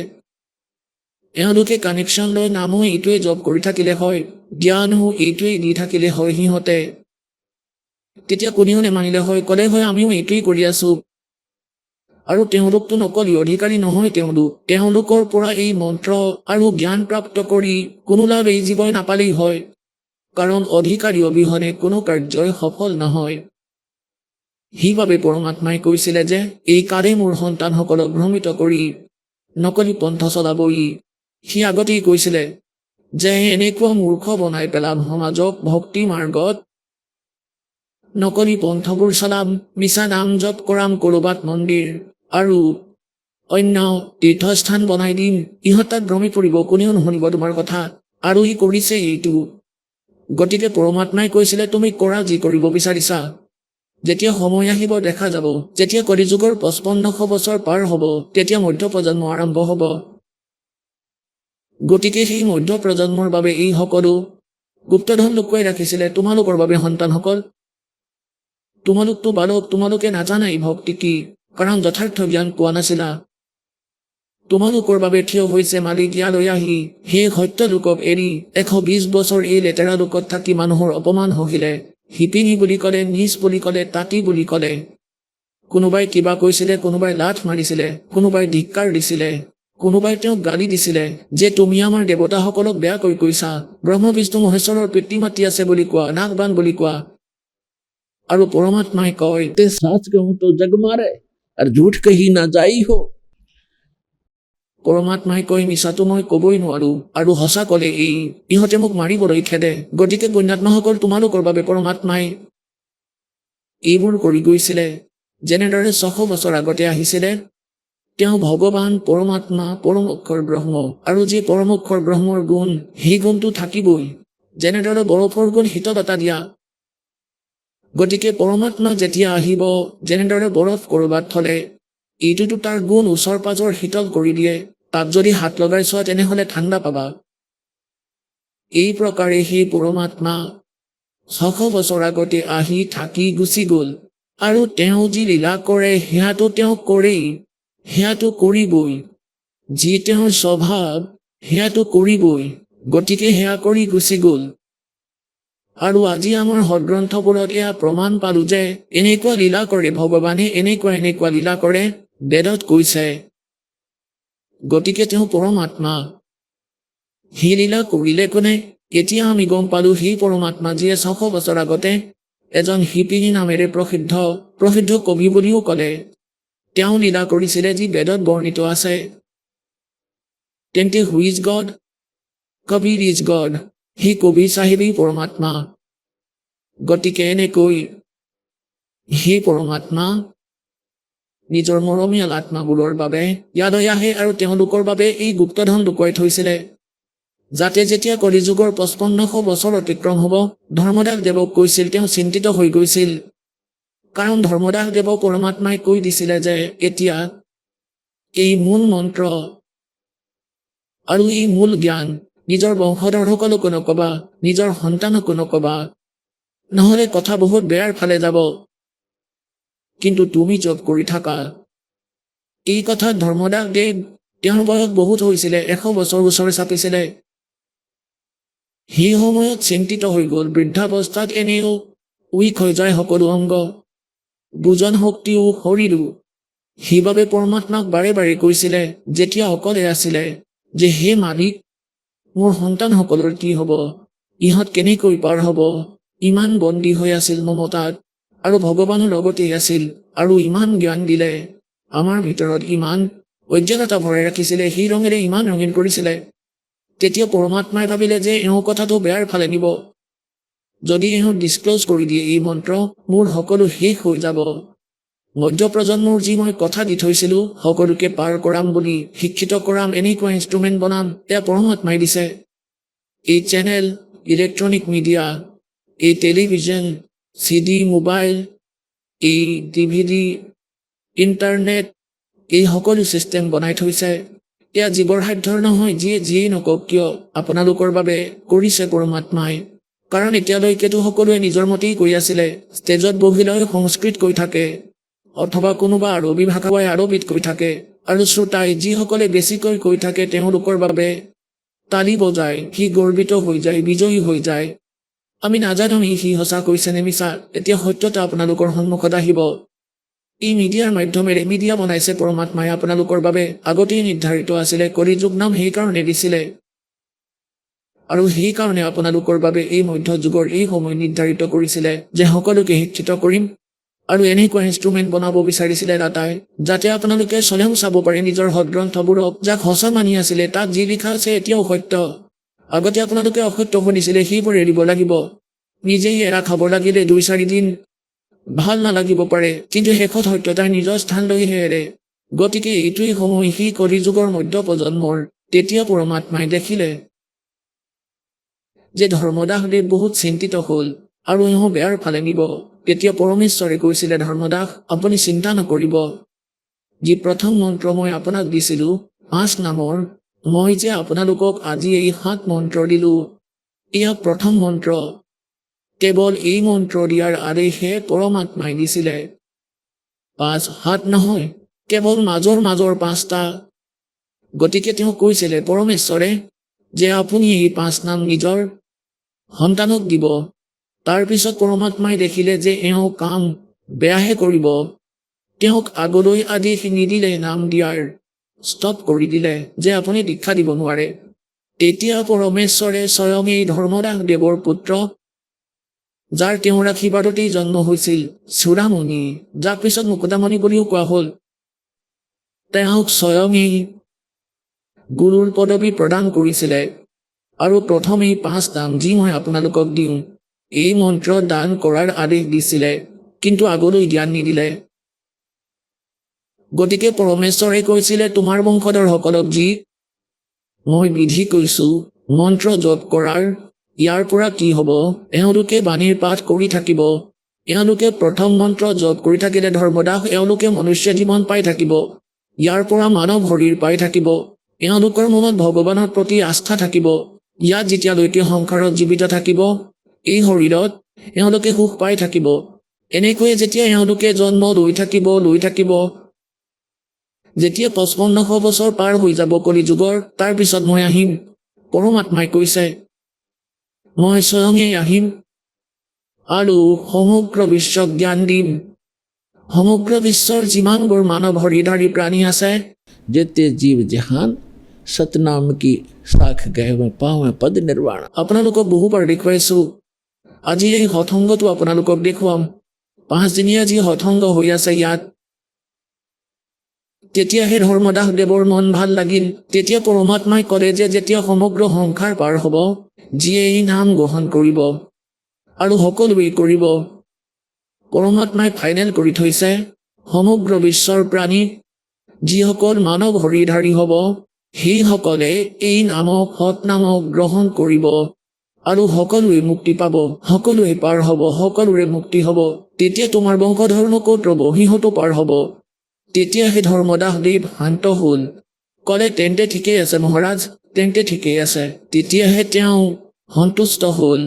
এওঁলোকে কানেকশ্যন লৈ নামো এইটোৱে জব কৰি থাকিলে হয়, জ্ঞানো এইটোৱেই দি থাকিলে হয় সিহঁতে, তেতিয়া কোনেও নেমানিলে হয়, ক'লে হয় আমিও এইটোৱেই কৰি আছোঁ। আৰু তেওঁলোকতো নকলি অধিকাৰী নহয়, তেওঁলোকৰ পৰা এই মন্ত্ৰ আৰু জ্ঞান প্ৰাপ্ত কৰি কোনো লাভ এই জীৱই নাপালেই হয়, কাৰণ অধিকাৰী অবিহনে কোনো কাৰ্যই সফল নহয়। সেইবাবে পৰমাত্মাই কৈছিলে যে এই কাৰে মোৰ সন্তানসকলক ভ্ৰমিত কৰি নকলি পন্থ চলাবই। সি আগতেই কৈছিলে যে এনেকুৱা মূৰ্খ বনাই পেলাম সমাজক ভক্তি মাৰ্গত, নকলি পন্থবোৰ চলাম, মিছা নাম জপ কৰাম ক'ৰবাত মন্দিৰ আৰু অন্য তীৰ্থস্থান বনাই দিম, ইহঁত তাত ভ্ৰমি পৰিব, কোনেও নুশুনিব তোমাৰ কথা। আৰু সি কৰিছে এইটো। গতিকে পৰমাত্মাই কৈছিলে তুমি কৰা যি কৰিব বিচাৰিছা, যেতিয়া সময় আহিব দেখা যাব, যেতিয়া কলিযুগৰ 5500 বছৰ পাৰ হ'ব, তেতিয়া মধ্য প্ৰজন্ম আৰম্ভ হ'ব। গতিকে সেই মধ্য প্ৰজন্মৰ বাবে এই সকলো গুপ্তধন লুকুৱাই ৰাখিছিলে তোমালোকৰ বাবে সন্তানসকল। তোমালোকতো বালক, তোমালোকে নাজানাই ভক্তি কি, কাৰণ যথাৰ্থ জ্ঞান পোৱা নাছিলা। তোমালোকৰ বাবে থিয় হৈছে মালিক ইয়ালৈ আহি, সেই সত্য লোকক এৰি 120 বছৰ এই লেতেৰা লোকত থাকি মানুহৰ অপমান সহিলে, শিপিনী বুলি ক'লে, নিজ বুলি ক'লে, তাঁতী বুলি ক'লে। কোনোবাই কিবা কৈছিলে, কোনোবাই লাঠ মাৰিছিলে, কোনোবাই ধিক্কাৰ দিছিলে, কোনোবাই তেওঁক গালি দিছিলে যে তুমি আমাৰ দেৱতাসকলক বেয়াকৈ কৈছা, ব্ৰহ্ম বিষ্ণু মহেশ্বৰৰ পিতৃ মাতৃ আছে বুলি কোৱা, নাগবান বুলি কোৱা। আৰু পৰমাত্মাই কয় ते साच कहूं तो जग मारे और झूठ कही ना जाई हो। পৰমাত্মাই কয় মিছাটো মই কবই নোৱাৰো আৰু সঁচা কলে ইহঁতে মোক মাৰিবলৈ খেদে। গতিকে পুণ্যাত্মাসকল, তোমালোকৰ বাবে পৰমাত্মাই এইবোৰ কৰি গৈছিলে। যেনেদৰে 600 বছৰ আগতে আহিছিলে, তেওঁ ভগৱান পৰমাত্মা পৰম অক্ষৰ ব্ৰহ্ম, আৰু যি পৰম অক্ষৰ ব্ৰহ্মৰ গুণ, সেই গুণটো থাকিবই। যেনেদৰে বৰফৰ গুণ শীতলতা দিয়া। গতিকে পৰমাত্মা যেতিয়া আহিব, যেনেদৰে বৰফ কৰবাত থলে এইটোতো তাৰ গুণ ওচৰ পাজৰ শীতল কৰি দিয়ে। তাত যদি হাত লগাই চোৱা তেনেহলে ঠাণ্ডা পাবা। এই প্ৰকাৰে সেই পৰমাত্মা 600 বছৰ আগতে আহি থাকি গুচি গল, আৰু তেওঁ যি লীলা কৰে সেয়াটো তেওঁ কৰেই, সেয়াটো কৰিবই। যি তেওঁৰ স্বভাৱ সেয়াটো কৰিবই। গতিকে সেয়া কৰি গুচি গল। আৰু আজি আমাৰ সদগ্ৰন্থবোৰত এয়া প্ৰমাণ পালো যে এনেকুৱা লীলা কৰে ভগৱানে, এনেকুৱা লীলা কৰে, বেদত কৈছে। গতিকে তেওঁ পৰমাত্মা। সেই লীলা কৰিলে কোনে? এতিয়া আমি গম পালো সেই পৰমাত্মা যিয়ে 600 বছৰ আগতে এজন শিপিনী নামেৰে প্ৰসিদ্ধ কবি বুলিও কলে, তেওঁ লীলা কৰিছিলে যি বেদত বৰ্ণিত আছে। তেন্তে হু ইজ গড? কবিৰ ইজ গড। সেই কবিৰ চাহিবেই পৰমাত্মা। গতিকে এনেকৈ সেই পৰমাত্মা নিজৰ মৰমীয়াল আত্মাবোৰৰ বাবে ইয়ালৈ আহে আৰু তেওঁলোকৰ বাবে এই গুপ্তধন লুকুৱাই থৈছিলে, যাতে যেতিয়া কলিযুগৰ 5500 বছৰ অতিক্ৰম হব, ধৰ্মদাস দেৱক কৈছিল, তেওঁ চিন্তিত হৈ গৈছিল। কাৰণ ধৰ্মদাস দেৱক পৰমাত্মাই কৈ দিছিলে যে এতিয়া এই মূল মন্ত্ৰ আৰু এই মূল জ্ঞান নিজৰ বংশধৰসকলকো নকবা, নিজৰ সন্তানকো নকবা, নহলে কথা বহুত বেয়াৰ ফালে যাব। কিন্তু তুমি জপ কৰি থাকা। এই কথাত ধৰ্মদাস দেৱ, তেওঁৰ বয়স বহুত হৈছিলে, 100 বছৰ ওচৰে চাপিছিলে। সেই সময়ত চিন্তিত হৈ গল। বৃদ্ধাৱস্থাত এনেও উইক হৈ যায় সকলো অংগ, বুজন শক্তিও, শৰীৰো। সেইবাবে পৰমাত্মাক বাৰে বাৰে কৈছিলে যেতিয়া অকলে আছিলে যে হে মালিক, মোৰ সন্তানসকলৰ কি হব? ইহঁত কেনেকৈ পাৰ হব? ইমান বন্দী হৈ আছিল মমতাত, আৰু ভগৱানৰ লগতেই আছিল, আৰু ইমান জ্ঞান দিলে। আমাৰ ভিতৰত ইমান অজ্ঞানতা ভৰাই ৰাখিছিলে, সেই ৰঙেৰে ইমান ৰঙীন কৰিছিলে। তেতিয়া পৰমাত্মাই ভাবিলে যে এওঁ কথাটো বেয়াৰ ফালে নিব। যদি এওঁ ডিছক্ল'জ কৰি দিয়ে এই মন্ত্ৰ, মোৰ সকলো শেষ হৈ যাব। মধ্য প্ৰজন্মৰ যি মই কথা দি থৈছিলো, সকলোকে পাৰ কৰাম বুলি, শিক্ষিত কৰাম, এনেকুৱা ইনষ্ট্ৰুমেণ্ট বনাম, এয়া পৰমাত্মাই দিছে। এই চেনেল, ইলেক্ট্ৰনিক মিডিয়া, এই টেলিভিজন, CD, মোবাইল, এই DVD, ইণ্টাৰনেট, এই সকলো চিষ্টেম বনাই থৈছে। এয়া জীৱৰ সাধ্যৰ নহয়। যিয়েই নকওক কিয় আপোনালোকৰ বাবে কৰিছে পৰমাত্মাই। কাৰণ এতিয়ালৈকেতো সকলোৱে নিজৰ মতেই কৈ আছিলে। ষ্টেজত বহিলৈ সংস্কৃত কৈ থাকে, অথবা কোনোবা আৰবী ভাষা কয় আৰবীত কৈ থাকে, আৰু শ্ৰোতাই যিসকলে বেছিকৈ কৈ থাকে তেওঁলোকৰ বাবে তালি বজায়, সি গৰ্বিত হৈ যায়, বিজয়ী হৈ যায়। আমি নাজানো সি সঁচা কৈছে নে মিছা। এতিয়া সত্যতা আপোনালোকৰ সন্মুখত আহিব। এই মিডিয়াৰ মাধ্যমেৰে মিডিয়া বনাইছে পৰমাত্মাই আপোনালোকৰ বাবে। আগতেই নিৰ্ধাৰিত আছিলে, কলিযুগ নাম সেইকাৰণে দিছিলে। আৰু সেইকাৰণে আপোনালোকৰ বাবে এই মধ্যযুগৰ এই সময় নিৰ্ধাৰিত কৰিছিলে যে সকলোকে শিক্ষিত কৰিম, আৰু এনেকুৱা ইনষ্ট্ৰুমেণ্ট বনাব বিচাৰিছিলে দাতাই, যাতে আপোনালোকে স্বয়ং চাব পাৰে নিজৰ সদগ্ৰন্থবোৰক, যাক সঁচা মানি আছিলে, তাত যি লিখা আছে এতিয়াও সত্য। আগতে আপোনালোকে অসত্য শুনিছিলে, সেইবোৰ এৰিব লাগিব। নিজেই এৰা খাব লাগিলে 2-4 দিন ভাল নালাগিব পাৰে, কিন্তু শেষত সত্যতাই নিজৰ স্থান লৈহে এৰে। গতিকে এইটোৱেই সময় সেই কলিযুগৰ মধ্য প্ৰজন্মৰ। তেতিয়া পৰমাত্মাই দেখিলে যে ধৰ্মদাসদেৱ বহুত চিন্তিত হল, আৰু এওঁ বেয়াৰ ফালে নিব। তেতিয়া পৰমেশ্বৰে কৈছিলে, ধৰ্মদাস, আপুনি চিন্তা নকৰিব। যি প্ৰথম মন্ত্ৰ মই আপোনাক দিছিলো 5 নামৰ, মই যে আপোনালোকক আজি এই 7 মন্ত্ৰ দিলো, এয়া প্ৰথম মন্ত্ৰ। কেৱল এই মন্ত্ৰ দিয়াৰ আদেশহে পৰমাত্মাই দিছিলে। 5-7 নহয়, কেৱল মাজৰ 5টা। গতিকে তেওঁ কৈছিলে পৰমেশ্বৰে যে আপুনি এই 5 নাম নিজৰ সন্তানক দিব। তাৰ পিছত পৰমাত্মাই দেখিলে যে এওঁ কাম বেয়াহে কৰিব। তেওঁক আগলৈ আদেশ নিদিলে, নাম দিয়াৰ ষ্টপ কৰি দিলে যে আপুনি দীক্ষা দিব নোৱাৰে। তেতিয়া পৰমেশ্বৰে স্বয়ং এই ধৰ্মদাস দেৱৰ পুত্ৰ, যাৰ তেওঁৰ আশীৰ্বাদতেই জন্ম হৈছিল, চূড়ামণি, যাক পিছত মুকুতামণি বুলিও কোৱা হ'ল, তেওঁক স্বয়ং গুৰুৰ পদবী প্ৰদান কৰিছিলে আৰু প্ৰথমেই 5 নাম যি মই আপোনালোকক দিওঁ এই মন্ত্ৰ দান কৰাৰ আদেশ দিছিলে কিন্তু আগলৈ জ্ঞান নিদিলে গতিকে পৰমেশ্বৰে কৈছিলে তোমাৰ বংশধৰসকলক যি মই বিধি কৈছো মন্ত্ৰ জপ কৰাৰ ইয়াৰ পৰা কি হ'ব এওঁলোকে বাণীৰ পাঠ কৰি থাকিব এওঁলোকে প্ৰথম মন্ত্ৰ জপ কৰি থাকিলে ধৰ্মদাস এওঁলোকে মনুষ্য জীৱন পাই থাকিব ইয়াৰ পৰা মানৱ শৰীৰ পাই থাকিব এওঁলোকৰ মনত ভগৱানৰ প্ৰতি আস্থা থাকিব ইয়াত যেতিয়ালৈকে সংসাৰত জীৱিত থাকিব এই শৰীৰত এওঁলোকে সুখ পাই থাকিব এনেকৈয়ে যেতিয়া এওঁলোকে জন্ম লৈ থাকিব যেতিয়া 5500 বছৰ পাৰ হৈ যাব কলি যুগৰ তাৰ পিছত মই আহিম পৰমাত্মাই কৈছে মই স্বয়ঙেই আহিম আৰু সমগ্ৰ বিশ্বক জ্ঞান দিম সমগ্ৰ বিশ্বৰ যিমানবোৰ মানৱ শৰীৰধাৰী প্ৰাণী আছে जेते जीव जहान सतनाम की साख गए में पावे पद निर्वाण আপোনালোকক বহুবাৰ দেখুৱাইছো আজি এই হঠংগটো আপোনালোকক দেখুৱাম 5 দিনীয়া যি হঠংগ হৈ আছে ইয়াত তেতিয়াহে ধৰ্মদাস দেৱৰ মন ভাল লাগিল তেতিয়া পৰমাত্মাই ক'লে যে যেতিয়া সমগ্ৰ সংসাৰ পাৰ হ'ব যিয়ে এই নাম গ্ৰহণ কৰিব আৰু সকলোৱে কৰিব পৰমাত্মাই ফাইনেল কৰি থৈছে সমগ্ৰ বিশ্বৰ প্ৰাণী যিসকল মানৱ শৰীৰধাৰী হ'ব সেইসকলে এই নামক সৎ নামক গ্ৰহণ কৰিব আৰু সকলোৱে মুক্তি পাব সকলোৱে পাৰ হ'ব সকলোৰে মুক্তি হ'ব তেতিয়া তোমাৰ বংশধৰ্ম ক'ত ৰ'ব সিহঁতো পাৰ হ'ব তেতিয়া সেই ধৰ্মদাস দেৱ শান্ত হ'ল ক'লে তেন্তে ঠিকেই আছে মহাৰাজ তেন্তে ঠিকেই আছে তেতিয়াহে তেওঁ সন্তুষ্ট হ'ল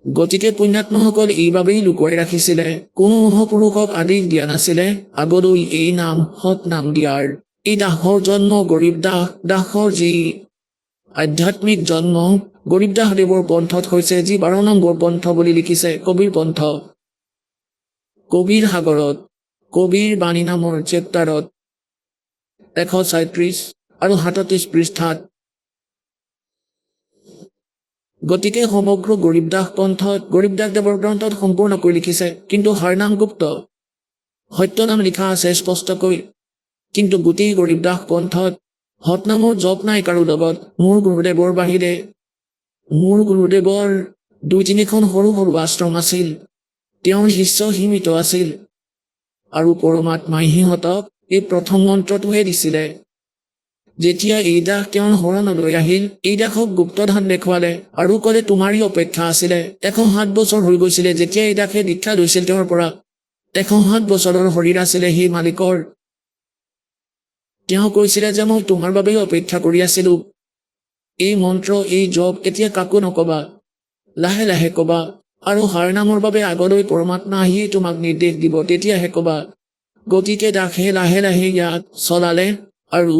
গতিকে পুণ্যাত্মাসকল এইবাবেই লুকুৱাই ৰাখিছিলে কোনো মহাপুৰুষক আদেশ দিয়া নাছিলে আগলৈ এই নাম সৎ নাম দিয়াৰ এই দাসৰ জন্ম গৰীব দাসৰ যি আধ্যাত্মিক জন্ম গৰীব দাস দেৱৰ পন্থত হৈছে যি 12 নম্বৰ পন্থ বুলি লিখিছে কবিৰ পন্থ কবিৰ সাগৰত কবিৰ বাণী নামৰ চেপ্টাৰত 137 আৰু 37 পৃষ্ঠাত গতিকে সমগ্ৰ গৰীব দাস দেৱৰ গ্ৰন্থত সম্পূৰ্ণকৈ লিখিছে কিন্তু হৰনাম গুপ্ত সত্য নাম লিখা আছে স্পষ্টকৈ কিন্তু গোটেই গৰীব দাস পন্থত সৎনামৰ জপ নাই কাৰো লগত মোৰ গুৰুদেৱৰ বাহিৰে মোৰ গুৰুদেৱৰ 2-3খন সৰু সৰু আশ্ৰম আছিল তেওঁৰ শিষ্য সীমিত আছিল আৰু পৰমাত্মাই সিহঁতক এই প্ৰথম মন্ত্ৰটোহে দিছিলে যেতিয়া এই দাস তেওঁৰ শৰণলৈ আহিল এই দাসক গুপ্তধান দেখুৱালে আৰু ক'লে তোমাৰেই অপেক্ষা আছিলে 107 বছৰ হৈ গৈছিলে যেতিয়া এই দাসে দীক্ষা লৈছিল তেওঁৰ পৰা 107 বছৰৰ শৰীৰ আছিলে সেই মালিকৰ তেওঁ কৈছিলে যে মই তোমাৰ বাবেই অপেক্ষা কৰি আছিলো এই মন্ত্ৰ এই জপ এতিয়া কাকো নকবা লাহে লাহে কবা আৰু হাৰ নামৰ বাবে আগলৈ পৰমাত্মা আহিয়ে তোমাক নিৰ্দেশ দিব তেতিয়াহে কবা গতিকে দাসে লাহে লাহে ইয়াক চলালে আৰু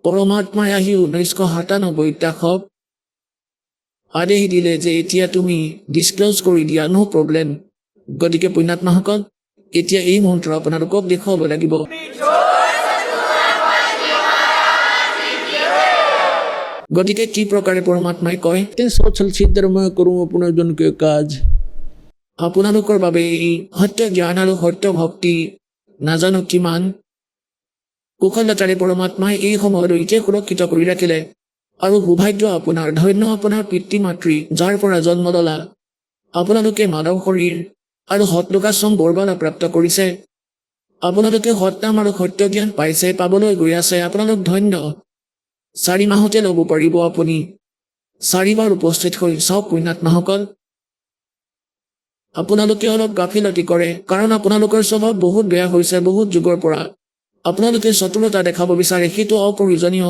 পৰমাত্মাই আহি 1997 দাসক আদেশ দিলে যে এতিয়া তুমি ডিসক্লোজ কৰি দিয়া নো প্ৰব্লেম গতিকে পুণ্যাত্মাসকল এতিয়া এই মন্ত্ৰ আপোনালোকক দেখুৱাব লাগিব গতিকে কি প্ৰকাৰে পৰমাত্মাই কয় ते सोचल छिद्र में करूं अपने जन के काज আপোনালোকৰ বাবে এই সত্য জ্ঞান আৰু সত্য ভক্তি নাজানো কিমান কুশলতাৰে পৰমাত্মাই এই সময়লৈকে সুৰক্ষিত কৰি ৰাখিলে আৰু সৌভাগ্য আপোনাৰ ধন্য আপোনাৰ পিতৃ মাতৃ যাৰ পৰা জন্ম ললা আপোনালোকে মানৱ শৰীৰ আৰু সৎলোকাশ্ৰম বৰবালা প্ৰাপ্ত কৰিছে আপোনালোকে সৎনাম আৰু সত্য জ্ঞান পাইছে পাবলৈ গৈ আছে আপোনালোক ধন্য 4 মাহতে ল'ব পাৰিব আপুনি 4 বাৰ উপস্থিত হৈ চাওক পুণ্যাত্মাসকল আপোনালোকে অলপ গাফিলতি কৰে কাৰণ আপোনালোকৰ স্বভাৱ বহুত বেয়া হৈছে বহুত যুগৰ পৰা আপোনালোকে চতুৰতা দেখাব বিচাৰে সেইটো অপ্ৰয়োজনীয়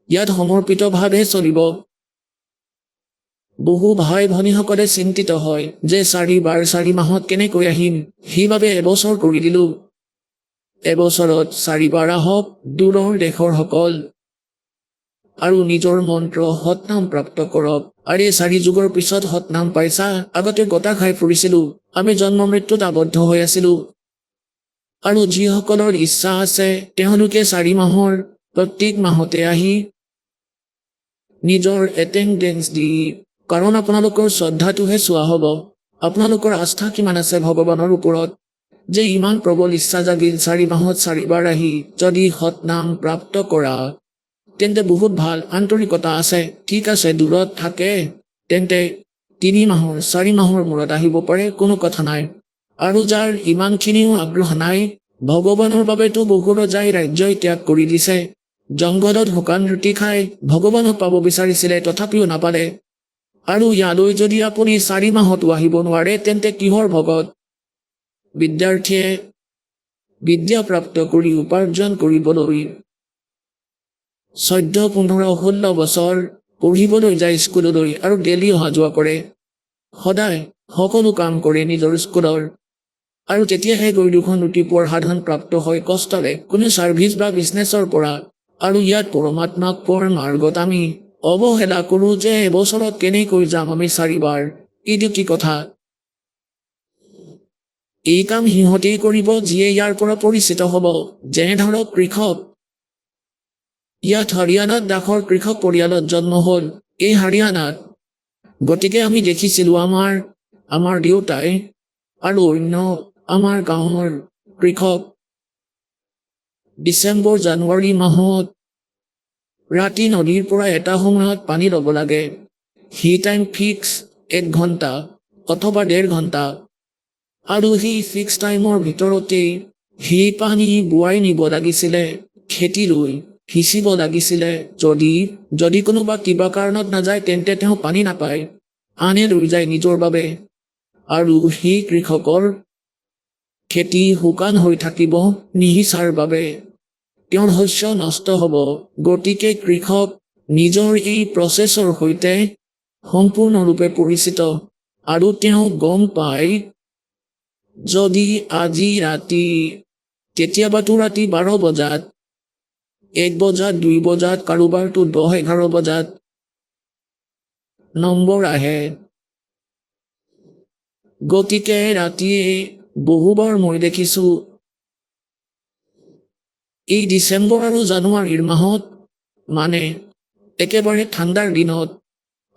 ইয়াত সমৰ্পিত ভাৱে চলিব বহু ভাই ভনীসকলে চিন্তিত হয় যে 4 বাৰ 4 মাহত কেনেকৈ আহিম সেইবাবে এবছৰ কৰি দিলো এবছৰত 4 বাৰ আহক দূৰৰ দেশৰ সকল আৰু নিজৰ মন্ত্ৰ সৎনাম প্ৰাপ্ত কৰক আৰু 4 যুগৰ পিছত সৎনাম পাইছা আগতে গটা খাই ফুৰিছিলো আমি জন্ম মৃত্যুত আবদ্ধ হৈ আছিলো আৰু যিসকলৰ ইচ্ছা আছে তেওঁলোকে 4 মাহৰ প্ৰত্যেক মাহতে আহি নিজৰ এটেন্ডেন্স দি কাৰণ আপোনালোকৰ শ্ৰদ্ধাটোহে চোৱা হ'ব আপোনালোকৰ আস্থা কিমান আছে ভগৱানৰ ওপৰত যে ইমান প্ৰবল ইচ্ছা জাগিল 4 মাহত 4 বাৰ আহি যদি সৎনাম প্ৰাপ্ত কৰা তেন্তে বহুত ভাল, আন্তৰিকতা আছে, ঠিক আছে। দূৰত থাকে তেন্তে 3 মাহৰ 4 মাহৰ মূৰত আহিব পাৰে, কোনো কথা নাই। আৰু যাৰ ইমানখিনিও আগ্ৰহ নাই, ভগৱানৰ বাবেতো বহু ৰজাই ৰাজ্যই ত্যাগ কৰি দিছে। জংঘলত শুকান ৰুটি খাই ভগৱানক পাব বিচাৰিছিলে, তথাপিও নাপালে। আৰু ইয়ালৈ যদি আপুনি 4 মাহতো আহিব নোৱাৰে তেন্তে কিহৰ ভগত? বিদ্যাৰ্থীয়ে বিদ্যা প্ৰাপ্ত কৰি উপাৰ্জন কৰিবলৈ 14, 15, 16 বছৰ পঢ়িবলৈ যায় স্কুললৈ আৰু ডেইলি অহা যোৱা কৰে। সদায় সকলো কাম কৰে নিজৰ স্কুলৰ। আৰু তেতিয়াহে গৈ 2খন ৰুটি পোৱাৰ সাধন প্ৰাপ্ত হয় কষ্টৰে, কোনো ছাৰ্ভিচ বা বিজনেছৰ পৰা। আৰু ইয়াত পৰমাত্মাক পোৱাৰ মাৰ্গত আমি অৱহেলা কৰোঁ যে এবছৰত কেনেকৈ যাম আমি 4 বাৰ। এইটো কি কথা? এই কাম সিহঁতেই কৰিব যিয়ে ইয়াৰ পৰা পৰিচিত হ'ব। যেনে ধৰক কৃষক। ইয়াত হাৰিয়ানাত দাসৰ কৃষক পৰিয়ালত জন্ম হ'ল, এই হাৰিয়ানাত। গতিকে আমি দেখিছিলোঁ আমাৰ দেউতাই আৰু অন্য আমাৰ গাঁৱৰ কৃষক ডিচেম্বৰ জানুৱাৰী মাহত ৰাতি নদীৰ পৰা এটা সময়ত পানী ল'ব লাগে। সেই টাইম ফিক্স 1 ঘণ্টা অথবা 1.5 ঘণ্টা। আৰু সেই ফিক্স টাইমৰ ভিতৰতেই সেই পানী বোৱাই নিব লাগিছিলে খেতিলৈ, সিঁচিব লাগিছিলে। যদি কোনোবা কিবা কাৰণত নাযায় তেন্তে তেওঁ পানী নাপায়, আনে লৈ যায় নিজৰ বাবে। আৰু সেই কৃষকৰ খেতি শুকান হৈ থাকিব নিসিঁচাৰ বাবে, তেওঁৰ শস্য নষ্ট হ'ব। গতিকে কৃষক নিজৰ এই প্ৰচেছৰ সৈতে সম্পূৰ্ণৰূপে পৰিচিত। আৰু তেওঁ গম পায় যদি আজি ৰাতি, কেতিয়াবাতো ৰাতি 12 বজাত, 1 বজাত, 2 বজাত, কাৰোবাৰতো 10-11 বজাত নম্বৰ আহে। গতিকে ৰাতিয়ে বহুবাৰ মই দেখিছোঁ এই ডিচেম্বৰ আৰু জানুৱাৰীৰ মাহত, মানে একেবাৰে ঠাণ্ডাৰ দিনত,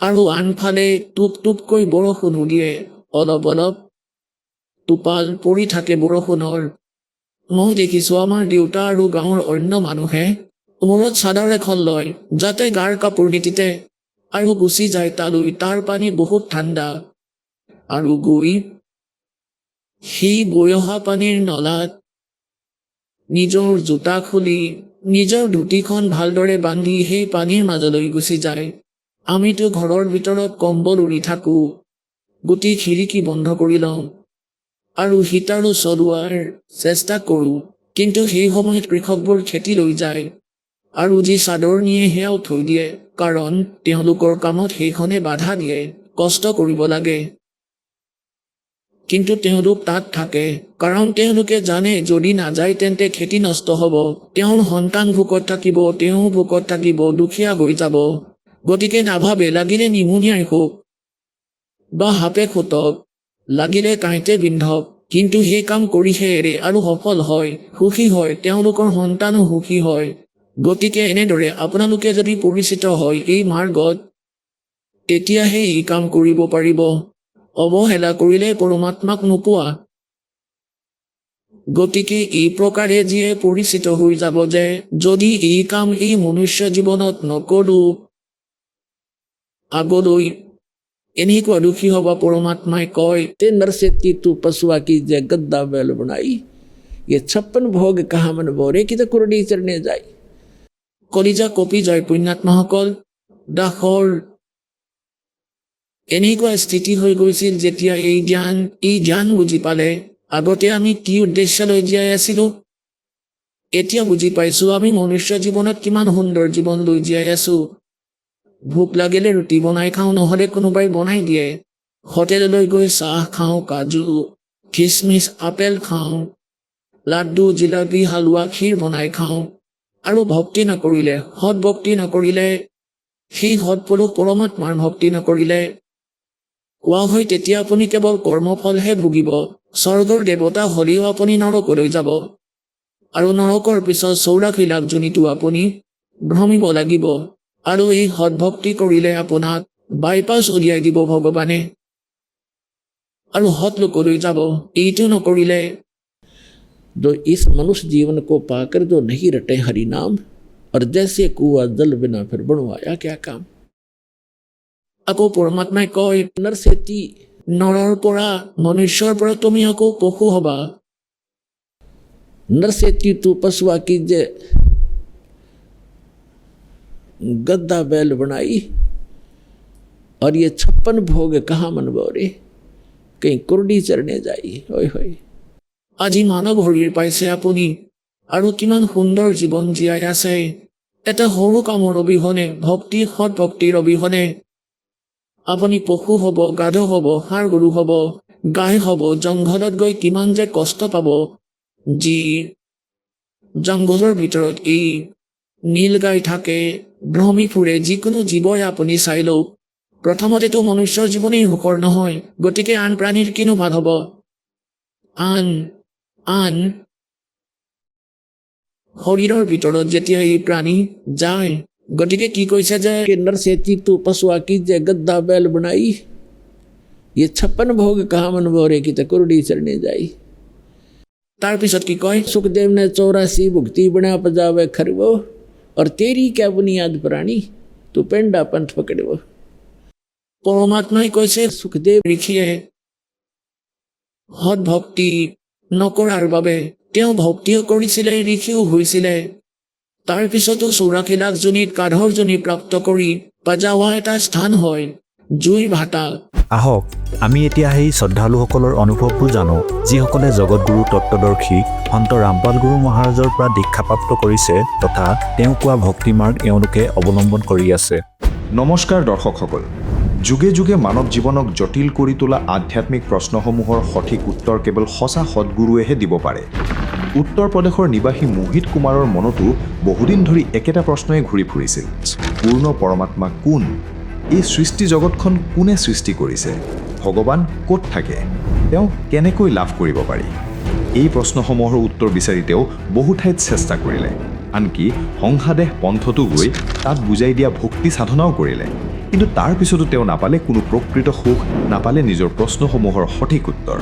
আৰু আনফালে টুপ টুপকৈ বৰষুণ দিয়ে, অলপ অলপ টোপাল পৰি থাকে বৰষুণৰ। মই দেখিছোঁ আমাৰ দেউতা আৰু গাঁৱৰ অন্য মানুহে মূৰত চাদৰ এখন লয় যাতে গাৰ কাপোৰ নিতিতে, আৰু গুচি যায় তালৈ। তাৰ পানী বহুত ঠাণ্ডা। আৰু গৈ সেই বৈ অহা পানীৰ নলাত নিজৰ জোতা খুলি নিজৰ ধুতিখন ভালদৰে বান্ধি সেই পানীৰ মাজলৈ গুচি যায়। আমিতো ঘৰৰ ভিতৰত কম্বল উৰি থাকোঁ, গোটেই খিৰিকী বন্ধ কৰি লওঁ আৰু হিটাৰো চলোৱাৰ চেষ্টা কৰোঁ। কিন্তু সেই সময়ত কৃষকবোৰ খেতি লৈ যায় আৰু যি চাদৰ নিয়ে সেয়াও থৈ দিয়ে, কাৰণ তেওঁলোকৰ কামত সেইখনে বাধা দিয়ে, কষ্ট কৰিব লাগে। কিন্তু তেওঁলোক তাত থাকে কাৰণ তেওঁলোকে জানে যদি নাযায় তেন্তে খেতি নষ্ট হ'ব, তেওঁৰ সন্তান ভোকত থাকিব, তেওঁ ভোকত থাকিব, দুখীয়া হৈ যাব। গতিকে নাভাবে লাগিলে নিমুনিয়াই হওক বা সাপে খুটক, লাগিলে কাঁইটে বিন্ধক, কিন্তু সেই কাম কৰিহে এৰে আৰু সফল হয়, সুখী হয়, তেওঁলোকৰ সন্তানো সুখী হয়। গতিকে এনেদৰে আপোনালোকে যদি পৰিচিত হয় এই মাৰ্গত, তেতিয়াহে এই কাম কৰিব পাৰিব। অৱহেলা কৰিলে পৰমাত্মাক নোপোৱা। গতিকে এই প্ৰকাৰে যিয়ে পৰিচিত হৈ যাব যে যদি এই কাম এই মনুষ্য জীৱনত নকৰোঁ, আগলৈ এনেকুৱা দুখী হ'ব। পৰমাত্মাই কয় ते नर से तू पशुआ की जय गद्दा बैल बनाई, ये 56 भोग कहा मन बोरे की तो कुरडी चरने जाए। কলিজা কপি যায় পুণ্যাত্মাসকল। দাসৰ এনেকুৱা স্থিতি হৈ গৈছিল যেতিয়া এই জ্ঞান বুজি পালে। আগতে আমি কি উদ্দেশ্য লৈ জীয়াই আছিলোঁ, এতিয়া বুজি পাইছোঁ আমি মনুষ্য জীৱনত কিমান সুন্দৰ জীৱন লৈ জীয়াই আছোঁ। ভোক লাগিলে ৰুটি বনাই খাওঁ, নহ'লে কোনোবাই বনাই দিয়ে। হোটেললৈ গৈ চাহ খাওঁ, কাজু, খিচমিচ, আপেল খাওঁ, লাড্ডু, জিলাপি, হালোৱা, ক্ষীৰ বনাই খাওঁ। আৰু ভক্তি নকৰিলে, সৎ ভক্তি নকৰিলে, সেই সৎপুৰুষ পৰমাত্মাৰ ভক্তি নকৰিলে, কোৱা হয় তেতিয়া আপুনি কেৱল কৰ্মফলহে ভুগিব। স্বৰ্গৰ দেৱতা হ'লেও আপুনি নৰকলৈ যাব। আৰু নৰকৰ পিছত 84 লাখ যোনিতো আপুনি ভ্ৰমিব লাগিব। আৰু এই সৎভক্তি কৰিলে আপোনাক বাইপাছ উলিয়াই দিব ভগৱানে আৰু সৎ লোকলৈ যাব। এইটো নকৰিলে जो इस मनुष्य जीवन को पाकर जो नहीं रटे हरि नाम, और जैसे कुआ जल बिना फिर बनवाया क्या काम। আকৌ পৰমাত্মাই কয় नर से ती নৰৰ পৰা মনুষ্যৰ পৰা তুমি আকৌ পশু হবা। नर से ती तू पशुआ कीजे गद्दा बैल बनाई और ये 56 भोग कहाँ मनबो रे, कहीं कुर्डी चरने जाई। होय होय আজি মানৱ শৰীৰ পাইছে আপুনি আৰু কিমান সুন্দৰ জীৱন জীয়াই আছে। এটা সৰু কামৰ অবিহনে ভক্তি সৎ ভক্তিৰ অবিহনে আপুনি পশু হ'ব, গাধ হ'ব, ষাঁড় গৰু হ'ব, গাই হ'ব, জংঘলত গৈ কিমান যে কষ্ট পাব। যি জংঘলৰ ভিতৰত এই নীল গাই থাকে, ভ্ৰমি ফুৰে, যিকোনো জীৱই আপুনি চাই লওক, প্ৰথমতেতো মনুষ্যৰ জীৱনেই সুখৰ নহয়, গতিকে আন প্ৰাণীৰ কিনো ভাল হ'ব। আন শৰীৰৰ ভিতৰত যেতিয়া এই প্ৰাণী যায়, গতিকে কি কৈছে যে कि नर से ती तू पशुआ कीजे गद्दा बैल बनाई, ये 56 भोग कहाँ मनबो रे, कि ते कुर्डी चरने जाई। তাৰপিছত কি কয় सुखदेव ने 84 भुक्ति बना पजावे खरवो, और तेरी क्या बुनियाद प्राणी, तू पेंडा पंथ पकड़वो। পৰমাত্মাই কৈছে सुखदेव ঋষিয়ে সৎ ভক্তি নকৰাৰ বাবে তেওঁ ভক্তিও কৰিছিলে, ঋষিও হৈছিলে। তাৰপিছতো 84 লাখ জনীত কাধৰ জনী প্ৰাপ্ত কৰি পাজাৱা এটা স্থান হয় জুই ভাটা। আহক আমি এতিয়া সেই শ্ৰদ্ধালুসকলৰ অনুভৱবোৰ জানো, যিসকলে জগতগুৰু তত্ত্বদৰ্শী সন্ত ৰামপাল গুৰু মহাৰাজৰ পৰা দীক্ষাপ্ৰাপ্ত কৰিছে তথা তেওঁ কোৱা ভক্তিমাৰ্গ এওঁলোকে অৱলম্বন কৰি আছে। নমস্কাৰ দৰ্শকসকল, যুগে যুগে মানৱ জীৱনক জটিল কৰি তোলা আধ্যাত্মিক প্ৰশ্নসমূহৰ সঠিক উত্তৰ কেৱল সঁচা সৎগুৰুৱেহে দিব পাৰে। উত্তৰ প্ৰদেশৰ নিবাসী মোহিত কুমাৰৰ মনতো বহুদিন ধৰি একেটা প্ৰশ্নই ঘূৰি ফুৰিছিল, পূৰ্ণ পৰমাত্মা কোন? এই সৃষ্টি জগতখন কোনে সৃষ্টি কৰিছে? ভগৱান ক'ত থাকে? তেওঁ কেনেকৈ লাভ কৰিব পাৰি? এই প্ৰশ্নসমূহৰ উত্তৰ বিচাৰি তেওঁ বহু ঠাইত চেষ্টা কৰিলে, আনকি সংসাদেশ পন্থতো গৈ তাত বুজাই দিয়া ভক্তি সাধনাও কৰিলে। কিন্তু তাৰ পিছতো তেওঁ নাপালে কোনো প্ৰকৃত সুখ, নাপালে নিজৰ প্ৰশ্নসমূহৰ সঠিক উত্তৰ।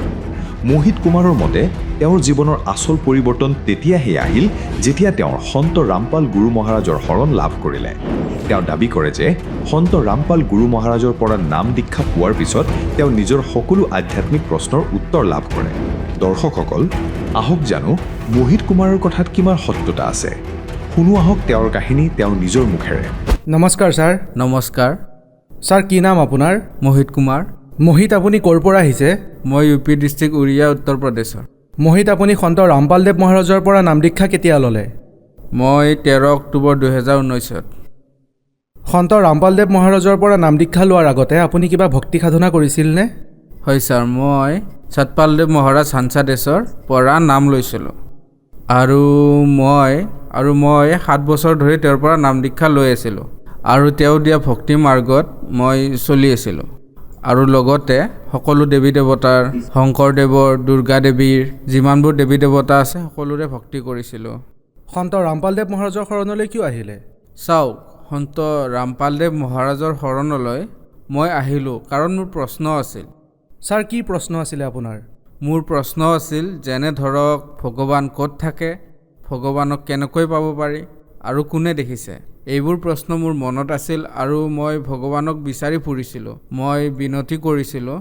মোহিত কুমাৰৰ মতে তেওঁৰ জীৱনৰ আচল পৰিৱৰ্তন তেতিয়াহে আহিল যেতিয়া তেওঁৰ সন্ত ৰামপাল গুৰু মহাৰাজৰ শৰণ লাভ কৰিলে। তেওঁ দাবী কৰে যে সন্ত ৰামপাল গুৰু মহাৰাজৰ পৰা নাম দীক্ষা পোৱাৰ পিছত তেওঁ নিজৰ সকলো আধ্যাত্মিক প্ৰশ্নৰ উত্তৰ লাভ কৰে। দৰ্শকসকল, আহক জানো মোহিত কুমাৰৰ কথাত কিমান সত্যতা আছে। শুনো আহক তেওঁৰ কাহিনী তেওঁৰ নিজৰ মুখেৰে। নমস্কাৰ ছাৰ। নমস্কাৰ, ছাৰ কি নাম আপোনাৰ? মোহিত কুমাৰ। মোহিত, আপুনি ক'ৰ পৰা আহিছে? মই ইউ পি ডিষ্ট্ৰিক্ট উৰিয়া, উত্তৰ প্ৰদেশৰ। মোহিত, আপুনি সন্ত ৰামপালদেৱ মহাৰাজৰ পৰা নাম দীক্ষা কেতিয়া ল'লে? মই 13 অক্টোবৰ 2019। সন্ত ৰামপালদেৱ মহাৰাজৰ পৰা নাম দীক্ষা লোৱাৰ আগতে আপুনি কিবা ভক্তি সাধনা কৰিছিলনে? হয় ছাৰ, মই সতপালদেৱ মহাৰাজ হানসাদেশৰ পৰা নাম লৈছিলোঁ আৰু মই 7 বছৰ ধৰি তেওঁৰ পৰা নাম দীক্ষা লৈ আছিলোঁ আৰু তেওঁ দিয়া ভক্তি মাৰ্গত মই চলি আছিলোঁ আৰু লগতে সকলো দেৱী দেৱতাৰ, শংকৰদেৱৰ, দুৰ্গা দেৱীৰ যিমানবোৰ দেৱী দেৱতা আছে সকলোৰে ভক্তি কৰিছিলোঁ। সন্ত ৰামপালদেৱ মহাৰাজৰ শৰণলৈ কিয় আহিলে? চাওক, সন্ত ৰামপালদেৱ মহাৰাজৰ শৰণলৈ মই আহিলোঁ কাৰণ মোৰ প্ৰশ্ন আছিল। ছাৰ, কি প্ৰশ্ন আছিলে আপোনাৰ? মোৰ প্ৰশ্ন আছিল যেনে ধৰক ভগৱান ক'ত থাকে, ভগৱানক কেনেকৈ পাব পাৰি আৰু কোনে দেখিছে। এইবোৰ প্ৰশ্ন মোৰ মনত আছিল আৰু মই ভগৱানক বিচাৰি ফুৰিছিলোঁ। মই বিনতি কৰিছিলোঁ